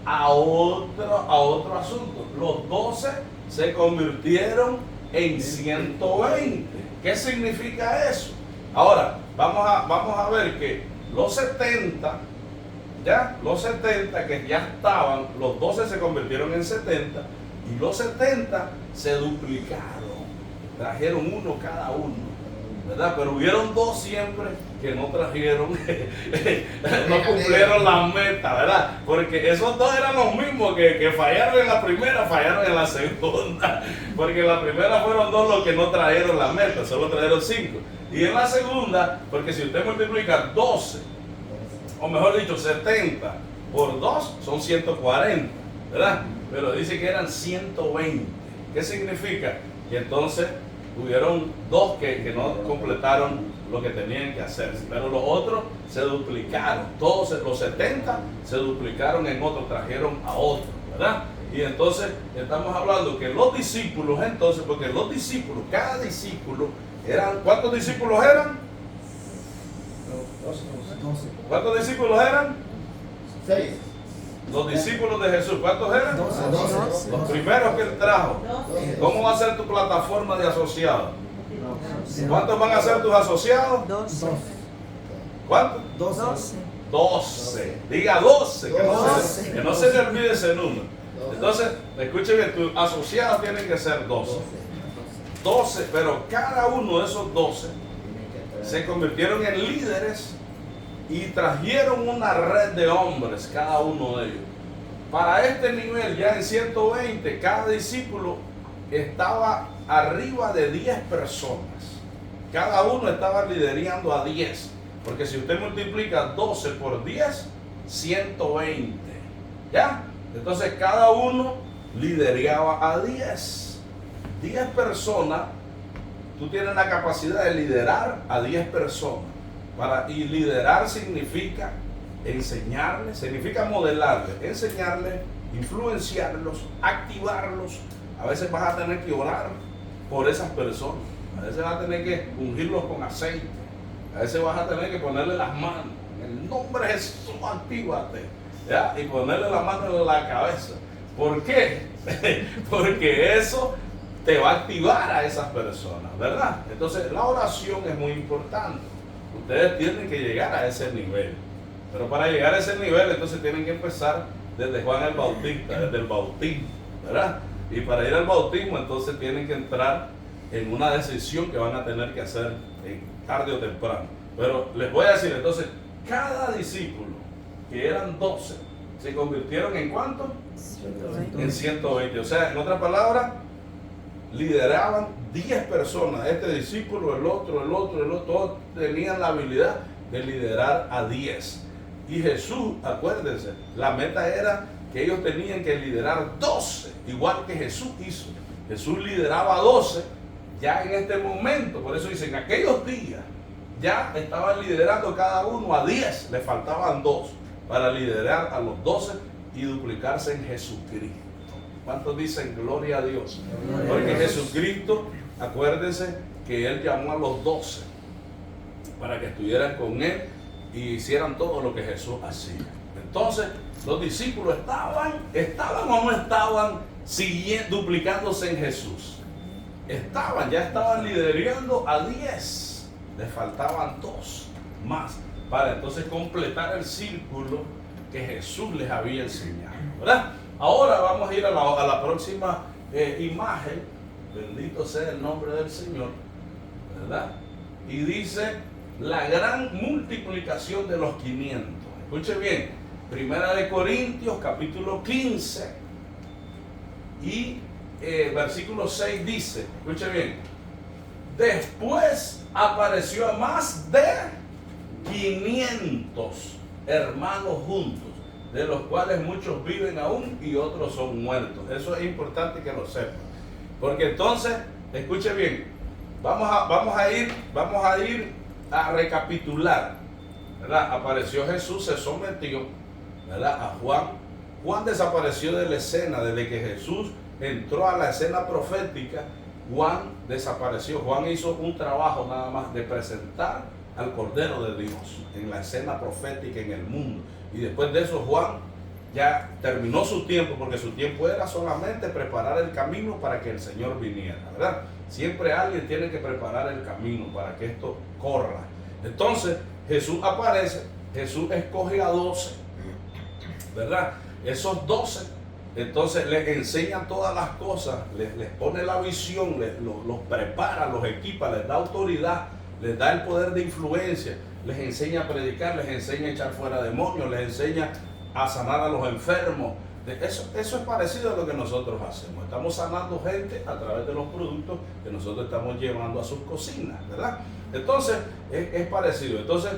a otro asunto. Los 12 se convirtieron en 120. ¿Qué significa eso? Ahora, vamos a ver que los 70, los 70 que ya estaban, los 12 se convirtieron en 70 y los 70 se duplicaron, trajeron uno cada uno, ¿verdad? Pero hubieron 2 siempre que no trajeron, no cumplieron la meta, ¿verdad? Porque esos 2 eran los mismos que fallaron en la primera, fallaron en la segunda, porque en la primera fueron 2 los que no trajeron la meta, solo trajeron 5. Y en la segunda, porque si usted multiplica 12, o mejor dicho 70 por 2, son 140, ¿verdad? Pero dice que eran 120. ¿Qué significa? Que entonces hubieron 2 que no completaron lo que tenían que hacer, pero los otros se duplicaron. Todos los 70 se duplicaron en otro, trajeron a otro, ¿verdad? Y entonces estamos hablando que los discípulos, entonces, porque los discípulos, cada discípulo eran, ¿cuántos discípulos eran? 12. ¿Cuántos discípulos eran? 6. Los discípulos de Jesús, ¿cuántos eran? 12. Los primeros que él trajo. 12. ¿Cómo va a ser tu plataforma de asociados? ¿Cuántos van a ser tus asociados? 12. ¿Cuántos? 12. 12. Diga 12. Doce. Que no se le olvide ese número. Entonces, escuche bien, tus asociados tienen que ser 12. 12, pero cada uno de esos 12 se convirtieron en líderes y trajeron una red de hombres, cada uno de ellos. Para este nivel, ya en 120, cada discípulo estaba arriba de 10 personas. Cada uno estaba liderando a 10. Porque si usted multiplica 12 por 10, 120. ¿Ya? Entonces cada uno lideraba a 10. 10 personas, tú tienes la capacidad de liderar a 10 personas. Y liderar significa enseñarles, significa modelarles, enseñarles, influenciarlos, activarlos. A veces vas a tener que orar por esas personas. A veces vas a tener que ungirlos con aceite. A veces vas a tener que ponerle las manos. En el nombre de Jesús, actívate. ¿Ya? Y ponerle la mano en la cabeza. ¿Por qué? Porque eso te va a activar a esas personas, ¿verdad? Entonces la oración es muy importante. Ustedes tienen que llegar a ese nivel. Pero para llegar a ese nivel, entonces tienen que empezar desde Juan el Bautista, desde el bautismo, ¿verdad? Y para ir al bautismo, entonces tienen que entrar en una decisión que van a tener que hacer tarde o temprano. Pero les voy a decir, entonces, cada discípulo, que eran 12, se convirtieron en ¿cuánto? 120. En 120. O sea, en otras palabras, lideraban 10 personas. Este discípulo, el otro, todos tenían la habilidad de liderar a 10. Y Jesús, acuérdense, la meta era que ellos tenían que liderar 12, igual que Jesús hizo. Jesús lideraba 12 ya en este momento. Por eso dicen, en aquellos días ya estaban liderando cada uno a 10, le faltaban 2 para liderar a los 12 y duplicarse en Jesucristo. ¿Cuántos dicen gloria a Dios? Porque Jesucristo, acuérdense que Él llamó a los 12 para que estuvieran con Él y hicieran todo lo que Jesús hacía. Entonces, los discípulos estaban o no estaban duplicándose en Jesús. Ya estaban liderando a 10. Les faltaban 2 más para entonces completar el círculo que Jesús les había enseñado, ¿verdad? Ahora vamos a ir a la próxima imagen, bendito sea el nombre del Señor, ¿verdad? Y dice la gran multiplicación de los 500. Escuche bien, Primera de Corintios capítulo 15 y versículo 6 dice, escuche bien, después apareció a más de 500 hermanos juntos, de los cuales muchos viven aún y otros son muertos. Eso es importante que lo sepan, porque entonces, escuche bien, vamos a ir a recapitular, ¿verdad? Apareció Jesús, se sometió, ¿verdad?, a Juan. Juan desapareció de la escena. Desde que Jesús entró a la escena profética, Juan desapareció. Juan hizo un trabajo nada más de presentar al Cordero de Dios en la escena profética en el mundo. Y después de eso Juan ya terminó su tiempo, porque su tiempo era solamente preparar el camino para que el Señor viniera, ¿verdad? Siempre alguien tiene que preparar el camino para que esto corra. Entonces Jesús aparece, Jesús escoge a 12, ¿verdad? Esos 12, entonces les enseña todas las cosas, les pone la visión, los prepara, los equipa, les da autoridad, les da el poder de influencia, les enseña a predicar, les enseña a echar fuera demonios, les enseña a sanar a los enfermos. Eso es parecido a lo que nosotros hacemos. Estamos sanando gente a través de los productos que nosotros estamos llevando a sus cocinas, ¿verdad? Entonces es parecido. Entonces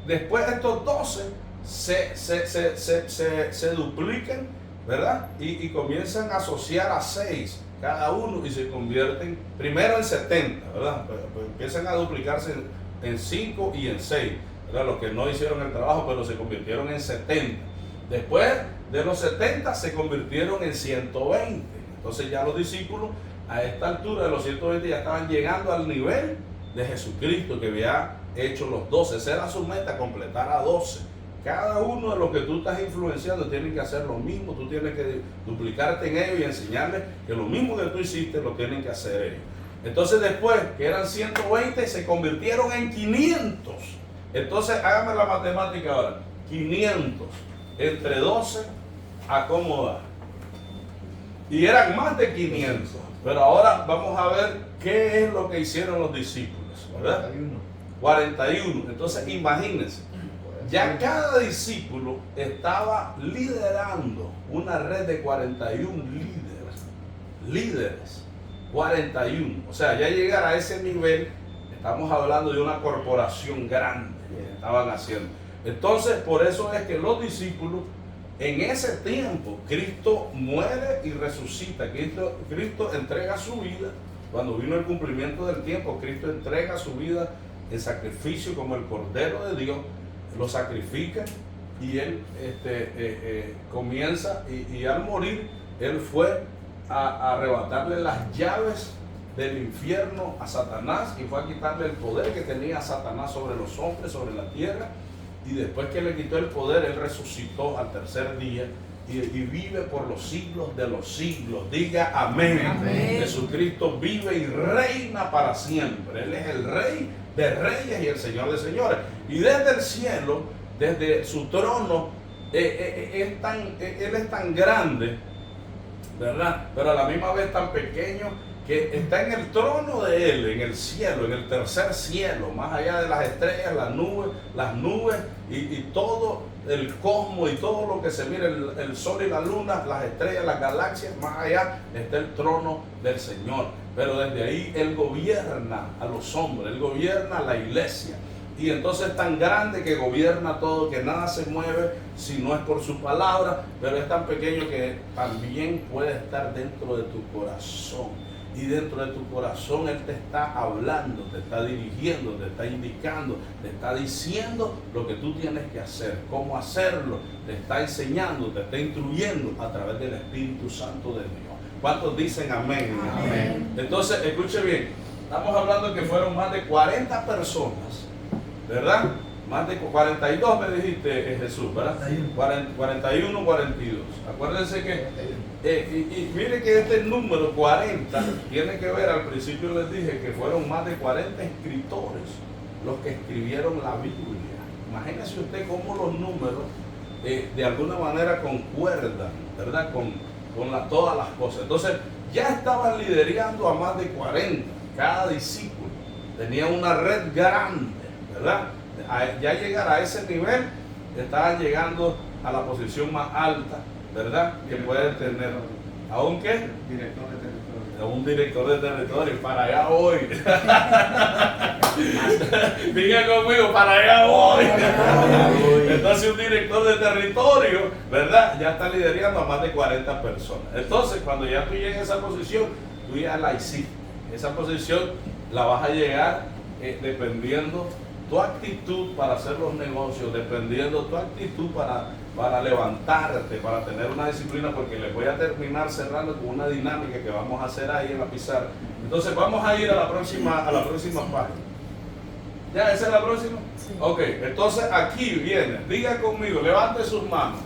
después estos 12 se duplican, ¿verdad? Y comienzan a asociar a 6 cada uno y se convierten primero en 70, ¿verdad? Pues empiezan a duplicarse en 5 y en 6, ¿verdad? Los que no hicieron el trabajo, pero se convirtieron en 70. Después de los 70 se convirtieron en 120. Entonces ya los discípulos a esta altura de los 120 ya estaban llegando al nivel de Jesucristo, que había hecho los 12. Esa era su meta, completar a 12. Cada uno de los que tú estás influenciando tiene que hacer lo mismo. Tú tienes que duplicarte en ellos y enseñarles que lo mismo que tú hiciste lo tienen que hacer ellos. Entonces después, que eran 120, se convirtieron en 500. Entonces hágame la matemática ahora. 500 entre 12, acomoda. Y eran más de 500. Pero ahora vamos a ver qué es lo que hicieron los discípulos, ¿verdad? 41. Entonces imagínense, ya cada discípulo estaba liderando una red de 41 líderes. 41. O sea, ya llegar a ese nivel, estamos hablando de una corporación grande que estaban haciendo. Entonces, por eso es que los discípulos, en ese tiempo, Cristo muere y resucita. Cristo entrega su vida. Cuando vino el cumplimiento del tiempo, Cristo entrega su vida en sacrificio como el Cordero de Dios. Lo sacrifica y él comienza y al morir, él fue a arrebatarle las llaves del infierno a Satanás y fue a quitarle el poder que tenía Satanás sobre los hombres, sobre la tierra. Y después que le quitó el poder, él resucitó al tercer día y vive por los siglos de los siglos. Diga amén. Amén. Jesucristo vive y reina para siempre. Él es el Rey de reyes y el Señor de señores. Y desde el cielo, desde su trono, él es tan grande, ¿verdad? Pero a la misma vez tan pequeño, que está en el trono de él, en el cielo, en el tercer cielo, más allá de las estrellas, las nubes y todo el cosmos y todo lo que se mira, el sol y la luna, las estrellas, las galaxias, más allá está el trono del Señor. Pero desde ahí él gobierna a los hombres, él gobierna a la iglesia. Y entonces es tan grande que gobierna todo, que nada se mueve si no es por su palabra, pero es tan pequeño que también puede estar dentro de tu corazón. Y dentro de tu corazón Él te está hablando, te está dirigiendo, te está indicando, te está diciendo lo que tú tienes que hacer, cómo hacerlo, te está enseñando, te está instruyendo a través del Espíritu Santo de Dios. ¿Cuántos dicen amén? Amén. Entonces, escuche bien, estamos hablando que fueron más de 40 personas, ¿verdad? Más de 42 me dijiste, Jesús, ¿verdad? 41, 42. Acuérdense que y mire que este número 40 tiene que ver, al principio les dije que fueron más de 40 escritores los que escribieron la Biblia. Imagínese usted cómo los números de alguna manera concuerdan, ¿verdad? Con todas las cosas. Entonces ya estaban liderando a más de 40. Cada discípulo tenía una red grande, ¿verdad? Ya llegar a ese nivel, estaban llegando a la posición más alta, ¿verdad? Que puede tener. ¿Aún qué? Director de territorio. Un director de territorio, para allá voy. Diga conmigo, para allá voy. Entonces un director de territorio, ¿verdad? Ya está liderando a más de 40 personas. Entonces cuando ya tú llegas a esa posición, tú ya la hiciste. Esa posición la vas a llegar dependiendo tu actitud para hacer los negocios, dependiendo tu actitud para levantarte, para tener una disciplina, porque les voy a terminar cerrando con una dinámica que vamos a hacer ahí en la pizarra. Entonces vamos a ir a la próxima página. ¿Ya? ¿Esa es la próxima? Sí. Ok, entonces aquí viene, diga conmigo, levante sus manos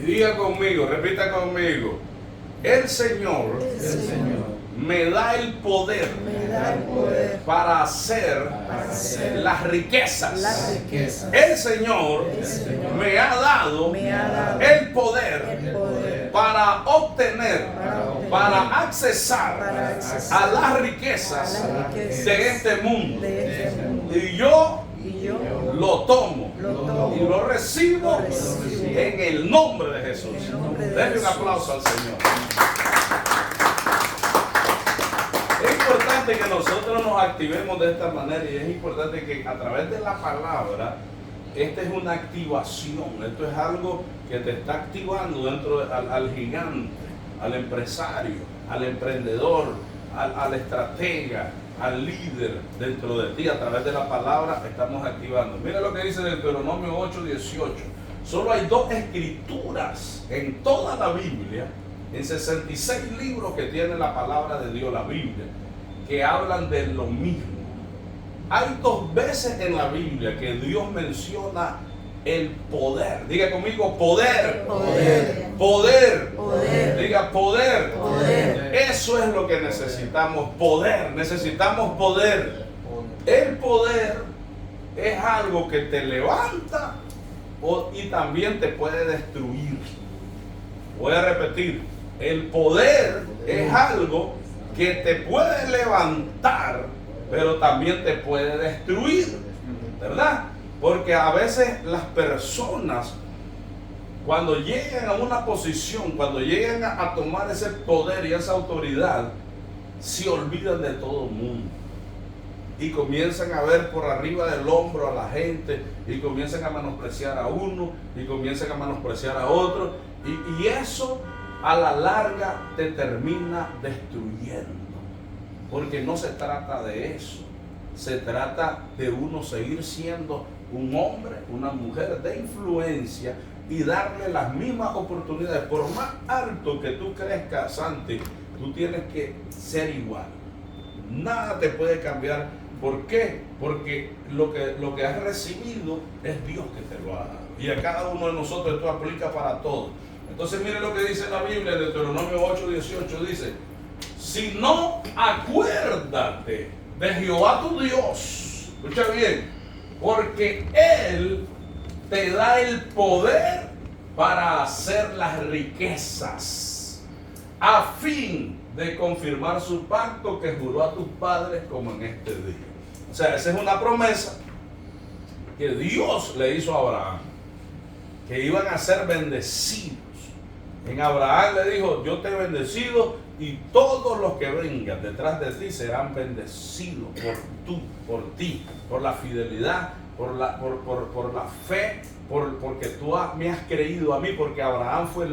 y diga conmigo, repita conmigo, el Señor me da el poder, para hacer las riquezas. El Señor me ha dado el poder para obtener, para accesar a las riquezas de este mundo. Y yo lo tomo y lo recibo en el nombre de Jesús. Denle un aplauso al Señor. Es importante que nosotros nos activemos de esta manera, y es importante que a través de la palabra, esta es una activación, esto es algo que te está activando dentro al gigante, al empresario, al emprendedor, al estratega, al líder dentro de ti. A través de la palabra estamos activando. Mira lo que dice Deuteronomio 8:18. Solo hay 2 escrituras en toda la Biblia, en 66 libros que tiene la palabra de Dios, la Biblia, que hablan de lo mismo. Hay 2 veces en la Biblia que Dios menciona el poder. Diga conmigo, poder. Poder. Diga poder. Eso es lo que necesitamos, poder. Necesitamos poder. El poder es algo que te levanta y también te puede destruir. Voy a repetir, el poder es algo que te puede levantar, pero también te puede destruir, ¿verdad? Porque a veces las personas, cuando llegan a una posición, cuando llegan a tomar ese poder y esa autoridad, se olvidan de todo el mundo y comienzan a ver por arriba del hombro a la gente, y comienzan a menospreciar a uno y comienzan a menospreciar a otro, y eso a la larga te termina destruyendo, porque no se trata de eso. Se trata de uno seguir siendo un hombre, una mujer de influencia, y darle las mismas oportunidades. Por más alto que tú crezcas, Santi, tú tienes que ser igual. Nada te puede cambiar. ¿Por qué? Porque lo que has recibido es Dios que te lo ha dado. Y a cada uno de nosotros esto aplica para todos. Entonces mire lo que dice la Biblia en Deuteronomio 8:18. Dice: si no, acuérdate de Jehová tu Dios. Escucha bien. Porque Él te da el poder para hacer las riquezas, a fin de confirmar su pacto que juró a tus padres como en este día. O sea, esa es una promesa que Dios le hizo a Abraham, que iban a ser bendecidos. En Abraham le dijo: yo te he bendecido, y todos los que vengan detrás de ti serán bendecidos por ti, por la fidelidad, por la fe, porque tú me has creído a mí. Porque Abraham fue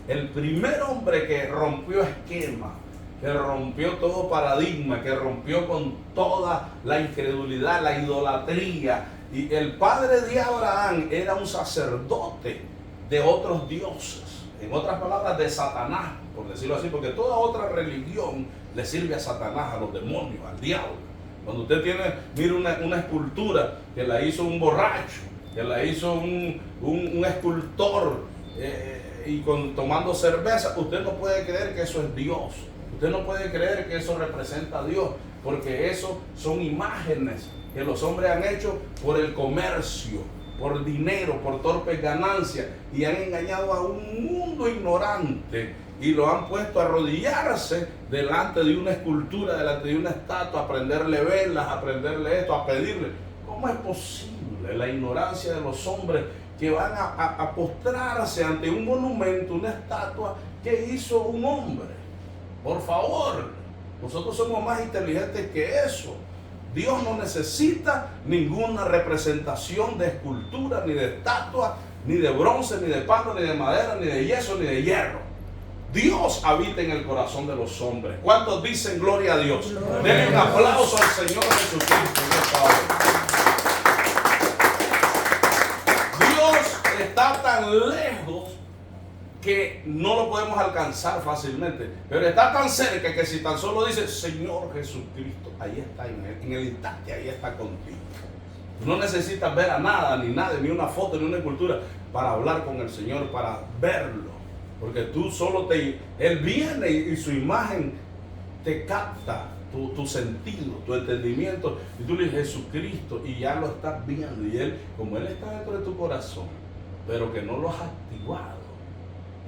el primer hombre que rompió esquema, que rompió todo paradigma, que rompió con toda la incredulidad, la idolatría. Y el padre de Abraham era un sacerdote de otros dioses, en otras palabras, de Satanás, por decirlo así, porque toda otra religión le sirve a Satanás, a los demonios, al diablo. Cuando usted mire una escultura que la hizo un borracho, que la hizo un escultor, y tomando cerveza, usted no puede creer que eso es Dios. Usted no puede creer que eso representa a Dios, porque eso son imágenes que los hombres han hecho por el comercio, por dinero, por torpes ganancias, y han engañado a un mundo ignorante y lo han puesto a arrodillarse delante de una escultura, delante de una estatua, a prenderle velas, a prenderle esto, a pedirle. ¿Cómo es posible la ignorancia de los hombres que van a postrarse ante un monumento, una estatua que hizo un hombre? Por favor, nosotros somos más inteligentes que eso. Dios no necesita ninguna representación de escultura, ni de estatua, ni de bronce, ni de palo, ni de madera, ni de yeso, ni de hierro. Dios habita en el corazón de los hombres. ¿Cuántos dicen gloria a Dios? Denle un aplauso al Señor Jesucristo en esta hora. Dios está tan lejos que no lo podemos alcanzar fácilmente, pero está tan cerca que si tan solo dice Señor Jesucristo, ahí está, en el instante, ahí está contigo. No necesitas ver a nada, ni nada, ni una foto, ni una escultura para hablar con el Señor, para verlo, porque tú solo Él viene y su imagen te capta tu sentido, tu entendimiento, y tú le dices Jesucristo y ya lo estás viendo, y Él, como Él está dentro de tu corazón, pero que no lo has activado,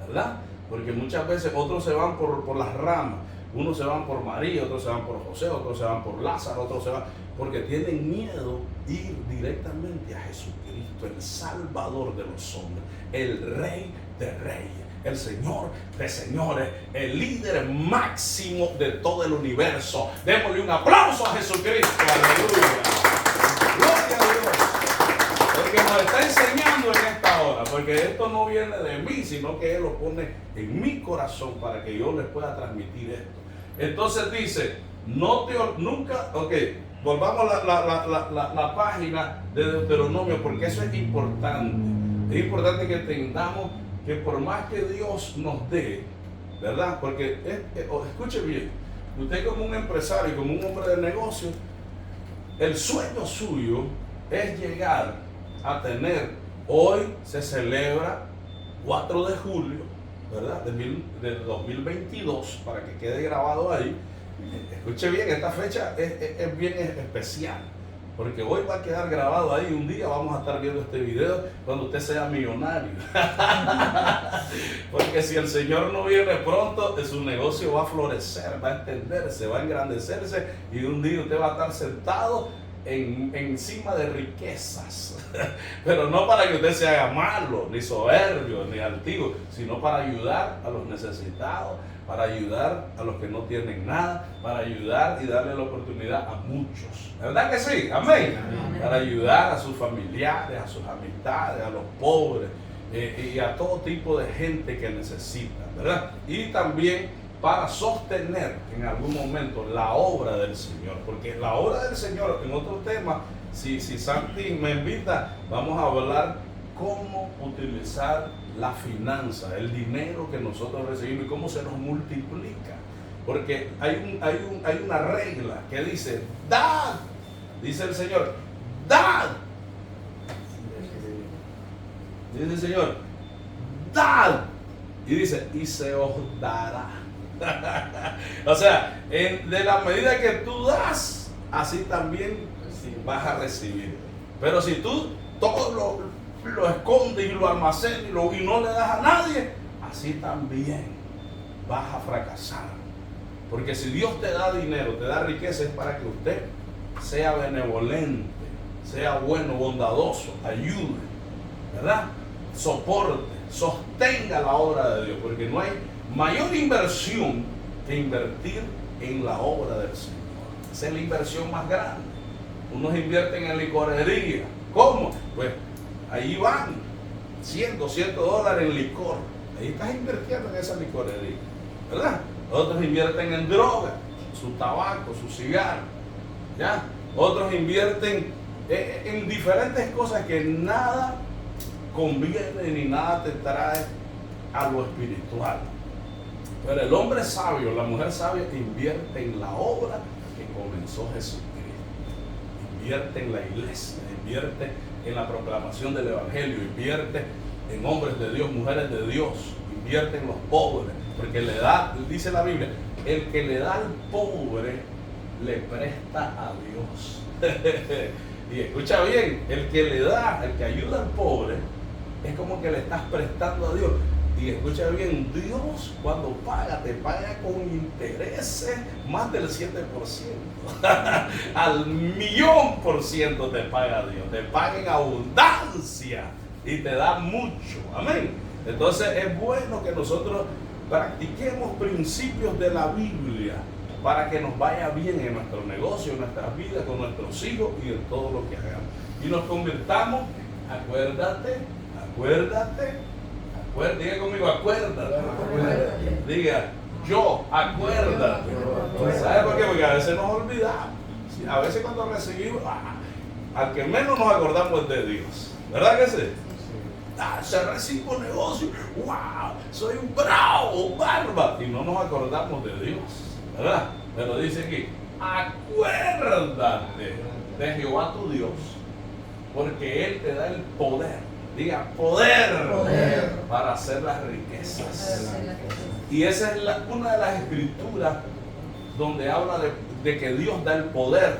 ¿verdad? Porque muchas veces otros se van por las ramas, unos se van por María, otros se van por José, otros se van por Lázaro, otros se van porque tienen miedo ir directamente a Jesucristo, el Salvador de los hombres, el Rey de reyes, el Señor de señores, el líder máximo de todo el universo. Démosle un aplauso a Jesucristo, aleluya. Gloria a Dios, porque nos está enseñando en esta hora, porque esto no viene de mí, sino que Él lo pone en mi corazón para que yo les pueda transmitir esto. Entonces dice, nunca, volvamos a la página de Deuteronomio, porque eso es importante. Es importante que entendamos que por más que Dios nos dé, ¿verdad? Porque, escuche bien, usted como un empresario, como un hombre de negocio, el sueño suyo es llegar a tener, hoy se celebra 4 de julio, ¿verdad? Del 2022, para que quede grabado ahí. Escuche bien, esta fecha es bien especial, porque hoy va a quedar grabado ahí. Un día vamos a estar viendo este video cuando usted sea millonario. Porque si el Señor no viene pronto, su negocio va a florecer, va a extenderse, va a engrandecerse, y un día usted va a estar sentado encima de riquezas. Pero no para que usted se haga malo, ni soberbio, ni altivo, sino para ayudar a los necesitados, para ayudar a los que no tienen nada, para ayudar y darle la oportunidad a muchos. ¿Verdad que sí? Amén. Amén. Para ayudar a sus familiares, a sus amistades, a los pobres y a todo tipo de gente que necesita, ¿verdad? Y también para sostener en algún momento la obra del Señor, porque la obra del Señor, en otro tema, si Santi me invita, vamos a hablar cómo utilizar la finanza, el dinero que nosotros recibimos y cómo se nos multiplica. Porque hay una regla que dice, dad, dice el Señor, dad. Dice el Señor, dad. Y dice, y se os dará. O sea, de la medida que tú das, así también vas a recibir. Pero si tú todo lo escondes y lo almacenas y no le das a nadie, así también vas a fracasar. Porque si Dios te da dinero, te da riqueza, es para que usted sea benevolente, sea bueno, bondadoso, ayude, ¿verdad? Soporte, sostenga la obra de Dios, porque no hay mayor inversión que invertir en la obra del Señor. Esa es la inversión más grande. Unos invierten en licorería. ¿Cómo? Pues ahí van $100, $200 en licor. Ahí estás invirtiendo en esa licorería, ¿verdad? Otros invierten en droga, su tabaco, su cigarro, ¿ya? Otros invierten en diferentes cosas que nada conviene ni nada te trae a lo espiritual. Pero el hombre sabio, la mujer sabia, invierte en la obra que comenzó Jesucristo. Invierte en la iglesia, invierte en la proclamación del evangelio, invierte en hombres de Dios, mujeres de Dios, invierte en los pobres, porque le da, dice la Biblia, el que le da al pobre le presta a Dios. Y escucha bien, el que le da, el que ayuda al pobre, es como que le estás prestando a Dios. Y escucha bien, Dios cuando paga, te paga con intereses más del 7%. Al 1.000.000% te paga Dios. Te paga en abundancia y te da mucho. Amén. Entonces es bueno que nosotros practiquemos principios de la Biblia para que nos vaya bien en nuestro negocio, en nuestras vidas, con nuestros hijos y en todo lo que hagamos. Y nos convirtamos, acuérdate, diga conmigo, acuérdate. Diga, yo, acuérdate. ¿Sabe por qué? Porque a veces nos olvidamos. A veces cuando recibimos, al que menos nos acordamos es de Dios. ¿Verdad que sí? Se recibo negocio, wow, soy un bravo, barba. Y no nos acordamos de Dios, ¿verdad? Pero dice aquí, acuérdate de Jehová tu Dios, porque Él te da el poder. Diga, poder. Para hacer las riquezas. Y esa es una de las escrituras donde habla de que Dios da el poder.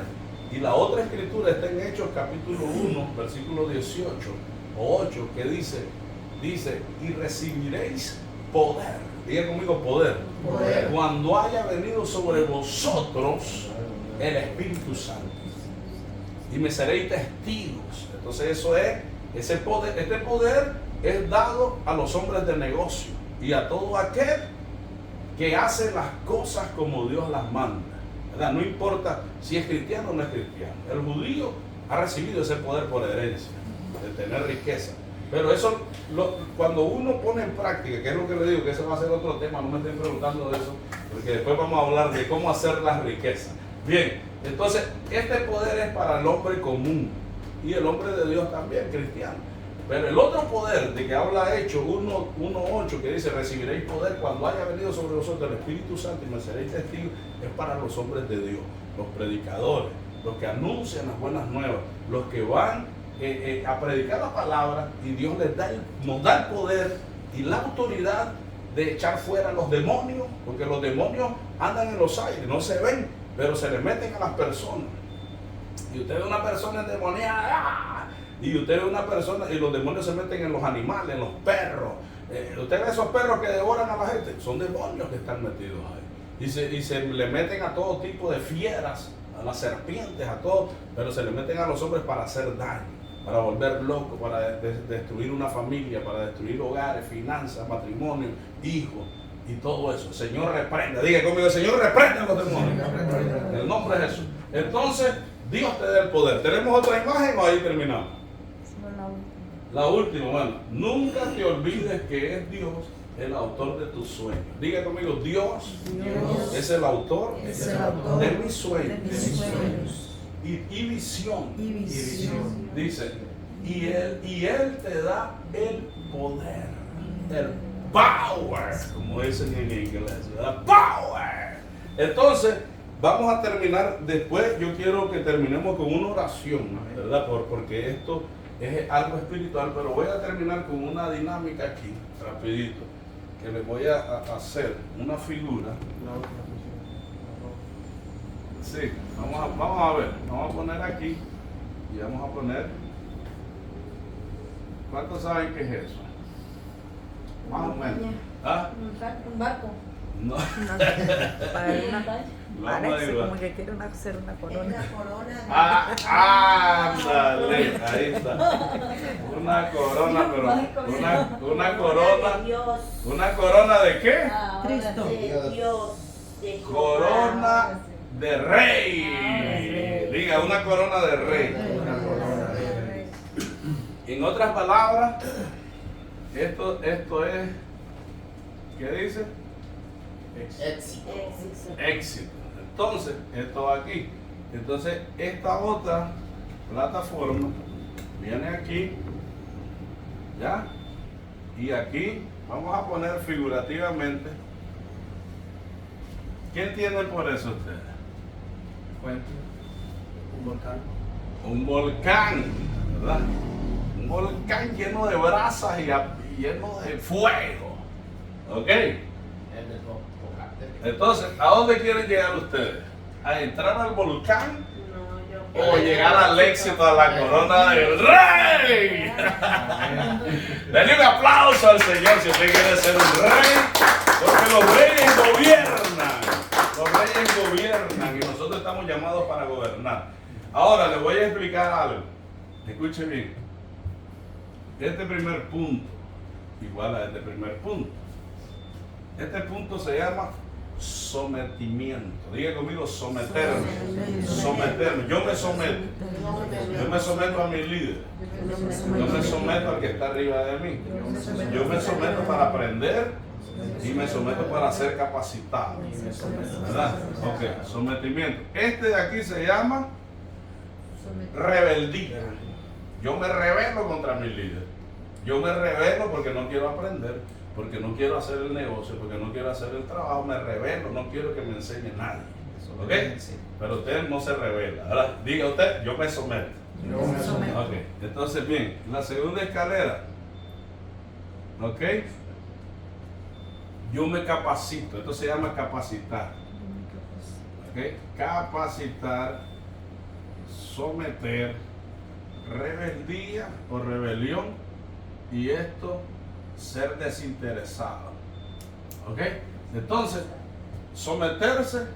Y la otra escritura está en Hechos capítulo 1, versículo 18 o 8, que dice, y recibiréis poder. Diga conmigo, poder. Cuando haya venido sobre vosotros el Espíritu Santo. Y me seréis testigos. Entonces eso es, ese poder, este poder es dado a los hombres de negocio y a todo aquel que hace las cosas como Dios las manda, ¿verdad? No importa si es cristiano o no es cristiano. El judío ha recibido ese poder por herencia, de tener riqueza. Pero eso, cuando uno pone en práctica, que es lo que le digo, que eso va a ser otro tema, no me estén preguntando de eso, porque después vamos a hablar de cómo hacer las riquezas. Bien, entonces, este poder es para el hombre común y el hombre de Dios también, cristiano. Pero el otro poder de que habla Hechos 1:8, que dice, recibiréis poder cuando haya venido sobre vosotros el Espíritu Santo y me seréis testigos, es para los hombres de Dios, los predicadores, los que anuncian las buenas nuevas, los que van a predicar la palabra, y Dios nos da el poder y la autoridad de echar fuera a los demonios, porque los demonios andan en los aires, no se ven, pero se le meten a las personas. Y usted ve una persona endemoniada, y usted ve una persona, y los demonios se meten en los animales, en los perros. Usted ve esos perros que devoran a la gente, son demonios que están metidos ahí. Y se le meten a todo tipo de fieras, a las serpientes, a todo, pero se le meten a los hombres para hacer daño, para volver locos, para destruir una familia, para destruir hogares, finanzas, matrimonio, hijos y todo eso. El Señor reprenda. Diga conmigo, el Señor reprenda a los demonios. En el nombre de Jesús. Entonces, Dios te da el poder. ¿Tenemos otra imagen o ahí terminamos? La última, bueno, nunca te olvides que es Dios el autor de tus sueños. Diga conmigo, Dios es el autor de mis sueños. Y visión. Dice, y él te da el poder, el power, como dicen en inglés, ¿verdad? Power. Entonces, vamos a terminar después. Yo quiero que terminemos con una oración, ¿verdad? Porque esto es algo espiritual, pero voy a terminar con una dinámica aquí, rapidito, que les voy a hacer una figura. Sí, vamos a ver, vamos a poner aquí y vamos a poner, ¿cuántos saben qué es eso? Más o menos. ¿Ah? Un barco. No. Para una Vamos a parece ayudar. como que quieren hacer una Es corona. una corona. Ándale, ahí está. Una corona, pero una corona. De Dios. ¿Una corona de qué? Ahora Cristo. de Dios. De Jehová. Corona de rey. Diga, una corona de rey. En otras palabras, esto es, ¿qué dice? Éxito. Éxito. Entonces, esto va aquí. Entonces, esta otra plataforma viene aquí, ¿ya? Y aquí vamos a poner figurativamente. ¿Qué entienden por eso ustedes? Un volcán. Un volcán, ¿verdad? Un volcán lleno de brasas y lleno de fuego. ¿Ok? Entonces, ¿a dónde quieren llegar ustedes? ¿A entrar al volcán No, yo. o llegar al éxito, a la corona del rey? rey. Denle un aplauso al Señor si usted quiere ser un rey, porque los reyes gobiernan. Los reyes gobiernan y nosotros estamos llamados para gobernar. Ahora le voy a explicar algo. Escuche bien. Este primer punto, igual a este primer punto. Este punto se llama sometimiento. Diga conmigo, someterme. Someterme. Yo me someto. Yo me someto a mi líder. Yo me someto al que está arriba de mí. Yo me someto para aprender y me someto para ser capacitado. ¿Verdad? Ok, sometimiento. Este de aquí se llama rebeldía. Yo me rebelo contra mi líder. Yo me rebelo porque no quiero aprender, porque no quiero hacer el negocio, porque no quiero hacer el trabajo. Me rebelo, no quiero que me enseñe nadie. ¿Ok? Pero usted no se revela. Ahora, diga usted, yo me someto. Yo me someto. Ok, entonces bien, la segunda escalera. ¿Ok? Yo me capacito. Esto se llama capacitar. ¿Ok? Capacitar, someter, rebeldía o rebelión, y esto, ser desinteresado. ¿Ok? Entonces, someterse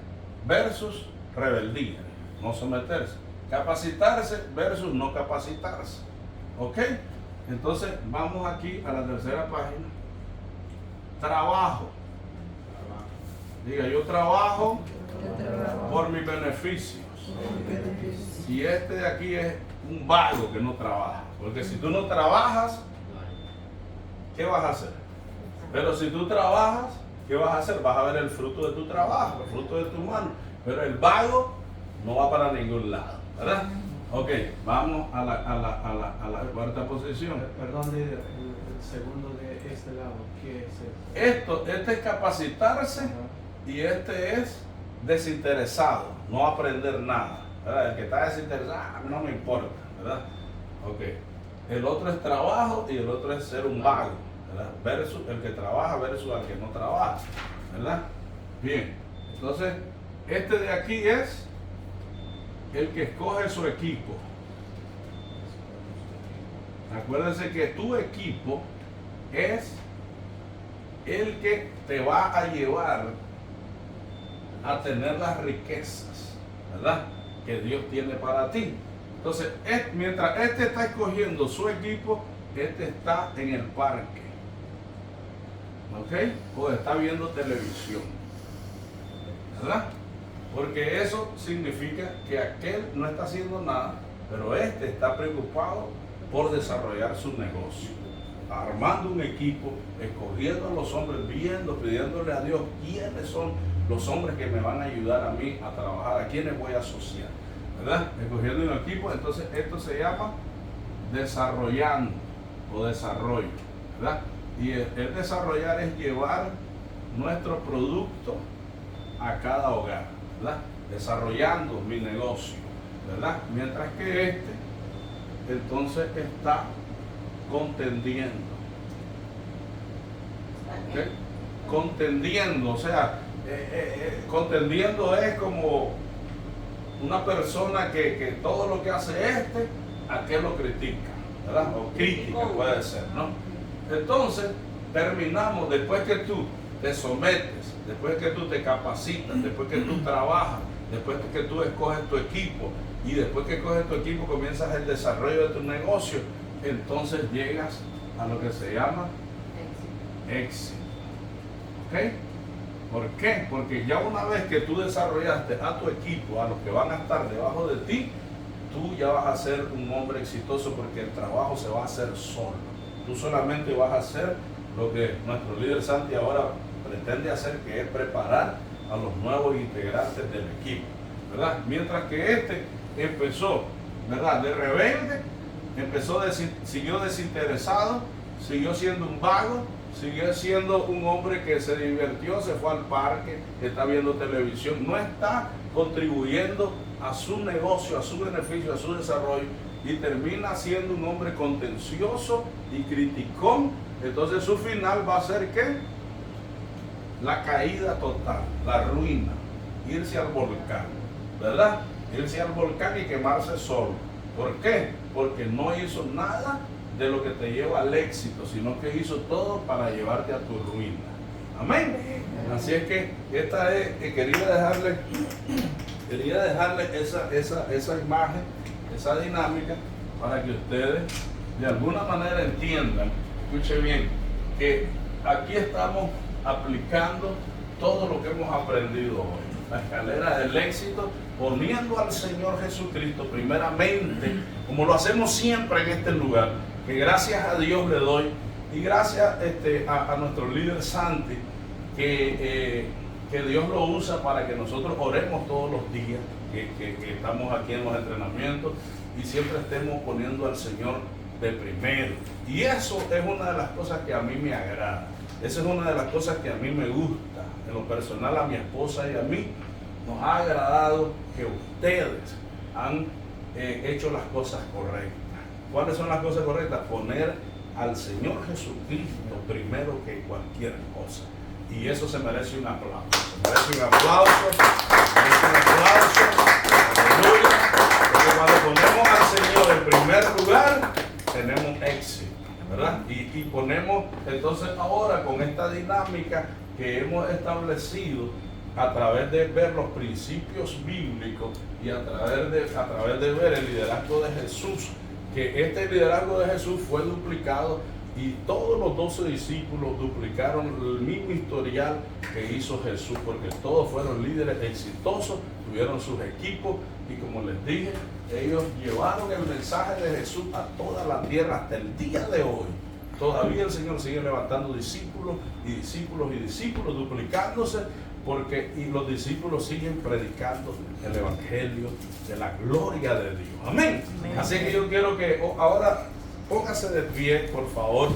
versus rebeldía, no someterse. Capacitarse versus no capacitarse. ¿Ok? Entonces, vamos aquí a la tercera página. Trabajo. Diga, yo trabajo por mis beneficios. Y este de aquí es un vago que no trabaja. Porque si tú no trabajas, ¿qué vas a hacer? Pero si tú trabajas, ¿qué vas a hacer? Vas a ver el fruto de tu trabajo, el fruto de tu mano. Pero el vago no va para ningún lado, ¿verdad? Ok, vamos a la cuarta posición. Perdón, líder, el segundo de este lado, ¿qué es eso? Este es capacitarse y este es desinteresado, no aprender nada, ¿verdad? El que está desinteresado, no me importa, ¿verdad? Ok. El otro es trabajo y el otro es ser un vago, ¿verdad? Versus el que trabaja versus el que no trabaja, ¿verdad? Bien, entonces este de aquí es el que escoge su equipo. Acuérdense que tu equipo es el que te va a llevar a tener las riquezas, ¿verdad?, que Dios tiene para ti. Entonces, mientras este está escogiendo su equipo, este está en el parque, ¿ok? O está viendo televisión, ¿verdad? Porque eso significa que aquel no está haciendo nada, pero este está preocupado por desarrollar su negocio, armando un equipo, escogiendo a los hombres, viendo, pidiéndole a Dios quiénes son los hombres que me van a ayudar a mí a trabajar, a quiénes voy a asociar, ¿verdad? Escogiendo un equipo. Entonces esto se llama desarrollando o desarrollo, ¿verdad? Y el desarrollar es llevar nuestro producto a cada hogar, ¿verdad? Desarrollando mi negocio, ¿verdad? Mientras que este entonces está contendiendo. ¿Okay? Contendiendo, o sea, contendiendo es como una persona que todo lo que hace aquel lo critica, ¿verdad? O crítica puede ser, ¿no? Entonces, terminamos, después que tú te sometes, después que tú te capacitas, después que tú trabajas, después que tú escoges tu equipo, y después que coges tu equipo comienzas el desarrollo de tu negocio, entonces llegas a lo que se llama éxito. ¿Ok? ¿Por qué? Porque ya una vez que tú desarrollaste a tu equipo, a los que van a estar debajo de ti, tú ya vas a ser un hombre exitoso, porque el trabajo se va a hacer solo. Tú solamente vas a hacer lo que nuestro líder Santi ahora pretende hacer, que es preparar a los nuevos integrantes del equipo, ¿verdad? Mientras que este empezó, ¿verdad?, de rebelde, siguió desinteresado, siguió siendo un vago, siguió siendo un hombre que se divirtió, se fue al parque, está viendo televisión, no está contribuyendo a su negocio, a su beneficio, a su desarrollo, y termina siendo un hombre contencioso y criticón. Entonces su final va a ser ¿qué? La caída total, la ruina, irse al volcán, ¿verdad? Irse al volcán y quemarse solo. ¿Por qué? Porque no hizo nada de lo que te lleva al éxito, sino que hizo todo para llevarte a tu ruina. Amén. Así es que esta es que quería dejarle esa imagen, esa dinámica, para que ustedes de alguna manera entiendan, escuche bien, que aquí estamos aplicando todo lo que hemos aprendido hoy. La escalera del éxito, poniendo al Señor Jesucristo primeramente, como lo hacemos siempre en este lugar, que gracias a Dios le doy, y gracias a nuestro líder Santi, que Dios lo usa para que nosotros oremos todos los días, que estamos aquí en los entrenamientos, y siempre estemos poniendo al Señor de primero. Y eso es una de las cosas que a mí me agrada. Esa es una de las cosas que a mí me gusta. En lo personal, a mi esposa y a mí nos ha agradado que ustedes han hecho las cosas correctas. ¿Cuáles son las cosas correctas? Poner al Señor Jesucristo primero que cualquier cosa. Y eso se merece un aplauso. Se merece un aplauso. Se merece un aplauso. Aleluya. Porque cuando ponemos al Señor en primer lugar, tenemos éxito, ¿verdad? Y ponemos entonces ahora con esta dinámica que hemos establecido a través de ver los principios bíblicos y a través de ver el liderazgo de Jesús, que este liderazgo de Jesús fue duplicado y todos los 12 discípulos duplicaron el mismo historial que hizo Jesús, porque todos fueron líderes exitosos, tuvieron sus equipos y, como les dije, ellos llevaron el mensaje de Jesús a toda la tierra hasta el día de hoy. Todavía el Señor sigue levantando discípulos y discípulos y discípulos, duplicándose, y los discípulos siguen predicando el evangelio de la gloria de Dios. Amén. Amén. Así que yo quiero que ahora póngase de pie, por favor.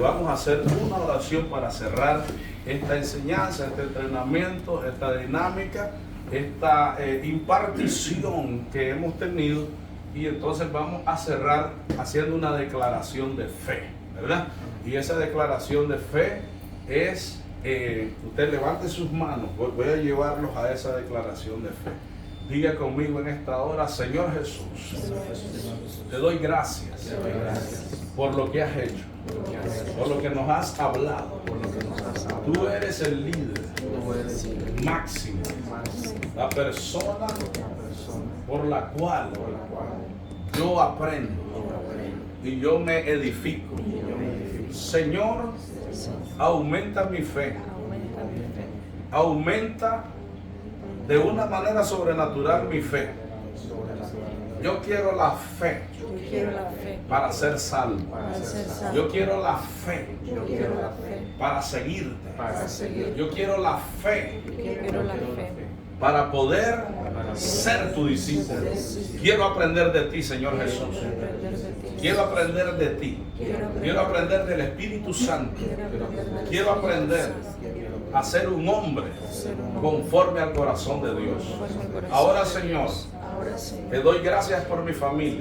Vamos a hacer una oración para cerrar esta enseñanza, este entrenamiento, esta dinámica, esta impartición que hemos tenido, y entonces vamos a cerrar haciendo una declaración de fe, ¿verdad? Y esa declaración de fe es, usted levante sus manos, voy a llevarlos a esa declaración de fe. Diga conmigo en esta hora: Señor Jesús, te doy gracias por lo que has hecho, por lo que nos has hablado. Tú eres el líder máximo, la persona por la cual yo aprendo y yo me edifico. Señor, aumenta mi fe, aumenta de una manera sobrenatural mi fe. Yo quiero la fe para ser salvo. Yo quiero la fe para seguirte. Yo quiero la fe para poder ser tu discípulo. Quiero aprender de ti, Señor Jesús. Quiero aprender de ti. Quiero aprender del Espíritu Santo. Quiero aprender a ser un hombre conforme al corazón de Dios. Ahora, Señor, te doy gracias por mi familia.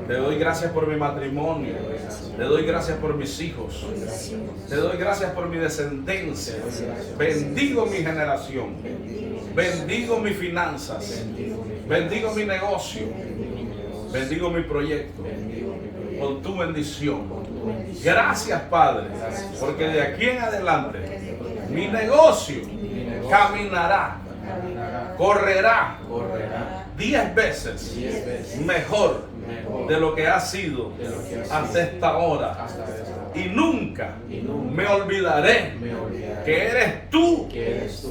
Te doy gracias por mi matrimonio. Te doy gracias por mis hijos. Te doy gracias por mi descendencia. Bendigo mi generación. Bendigo mis finanzas. Bendigo mi negocio. Bendigo mi proyecto. Con tu bendición. Gracias, Padre, porque de aquí en adelante mi negocio caminará, correrá 10 veces mejor de lo que ha sido hasta esta hora. Y nunca me olvidaré que eres tú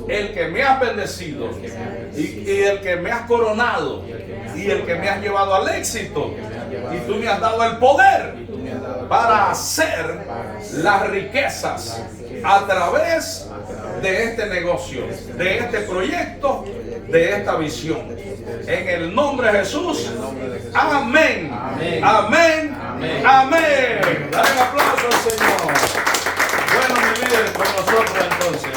el que me has bendecido y el que me has coronado y el que me has llevado al éxito. Y tú me has dado el poder para hacer las riquezas a través de este negocio, de este proyecto, de esta visión. En el nombre de Jesús. Amén. Amén. Amén. Amén. Amén. Dale un aplauso al Señor. Bueno, mi líder, con nosotros entonces.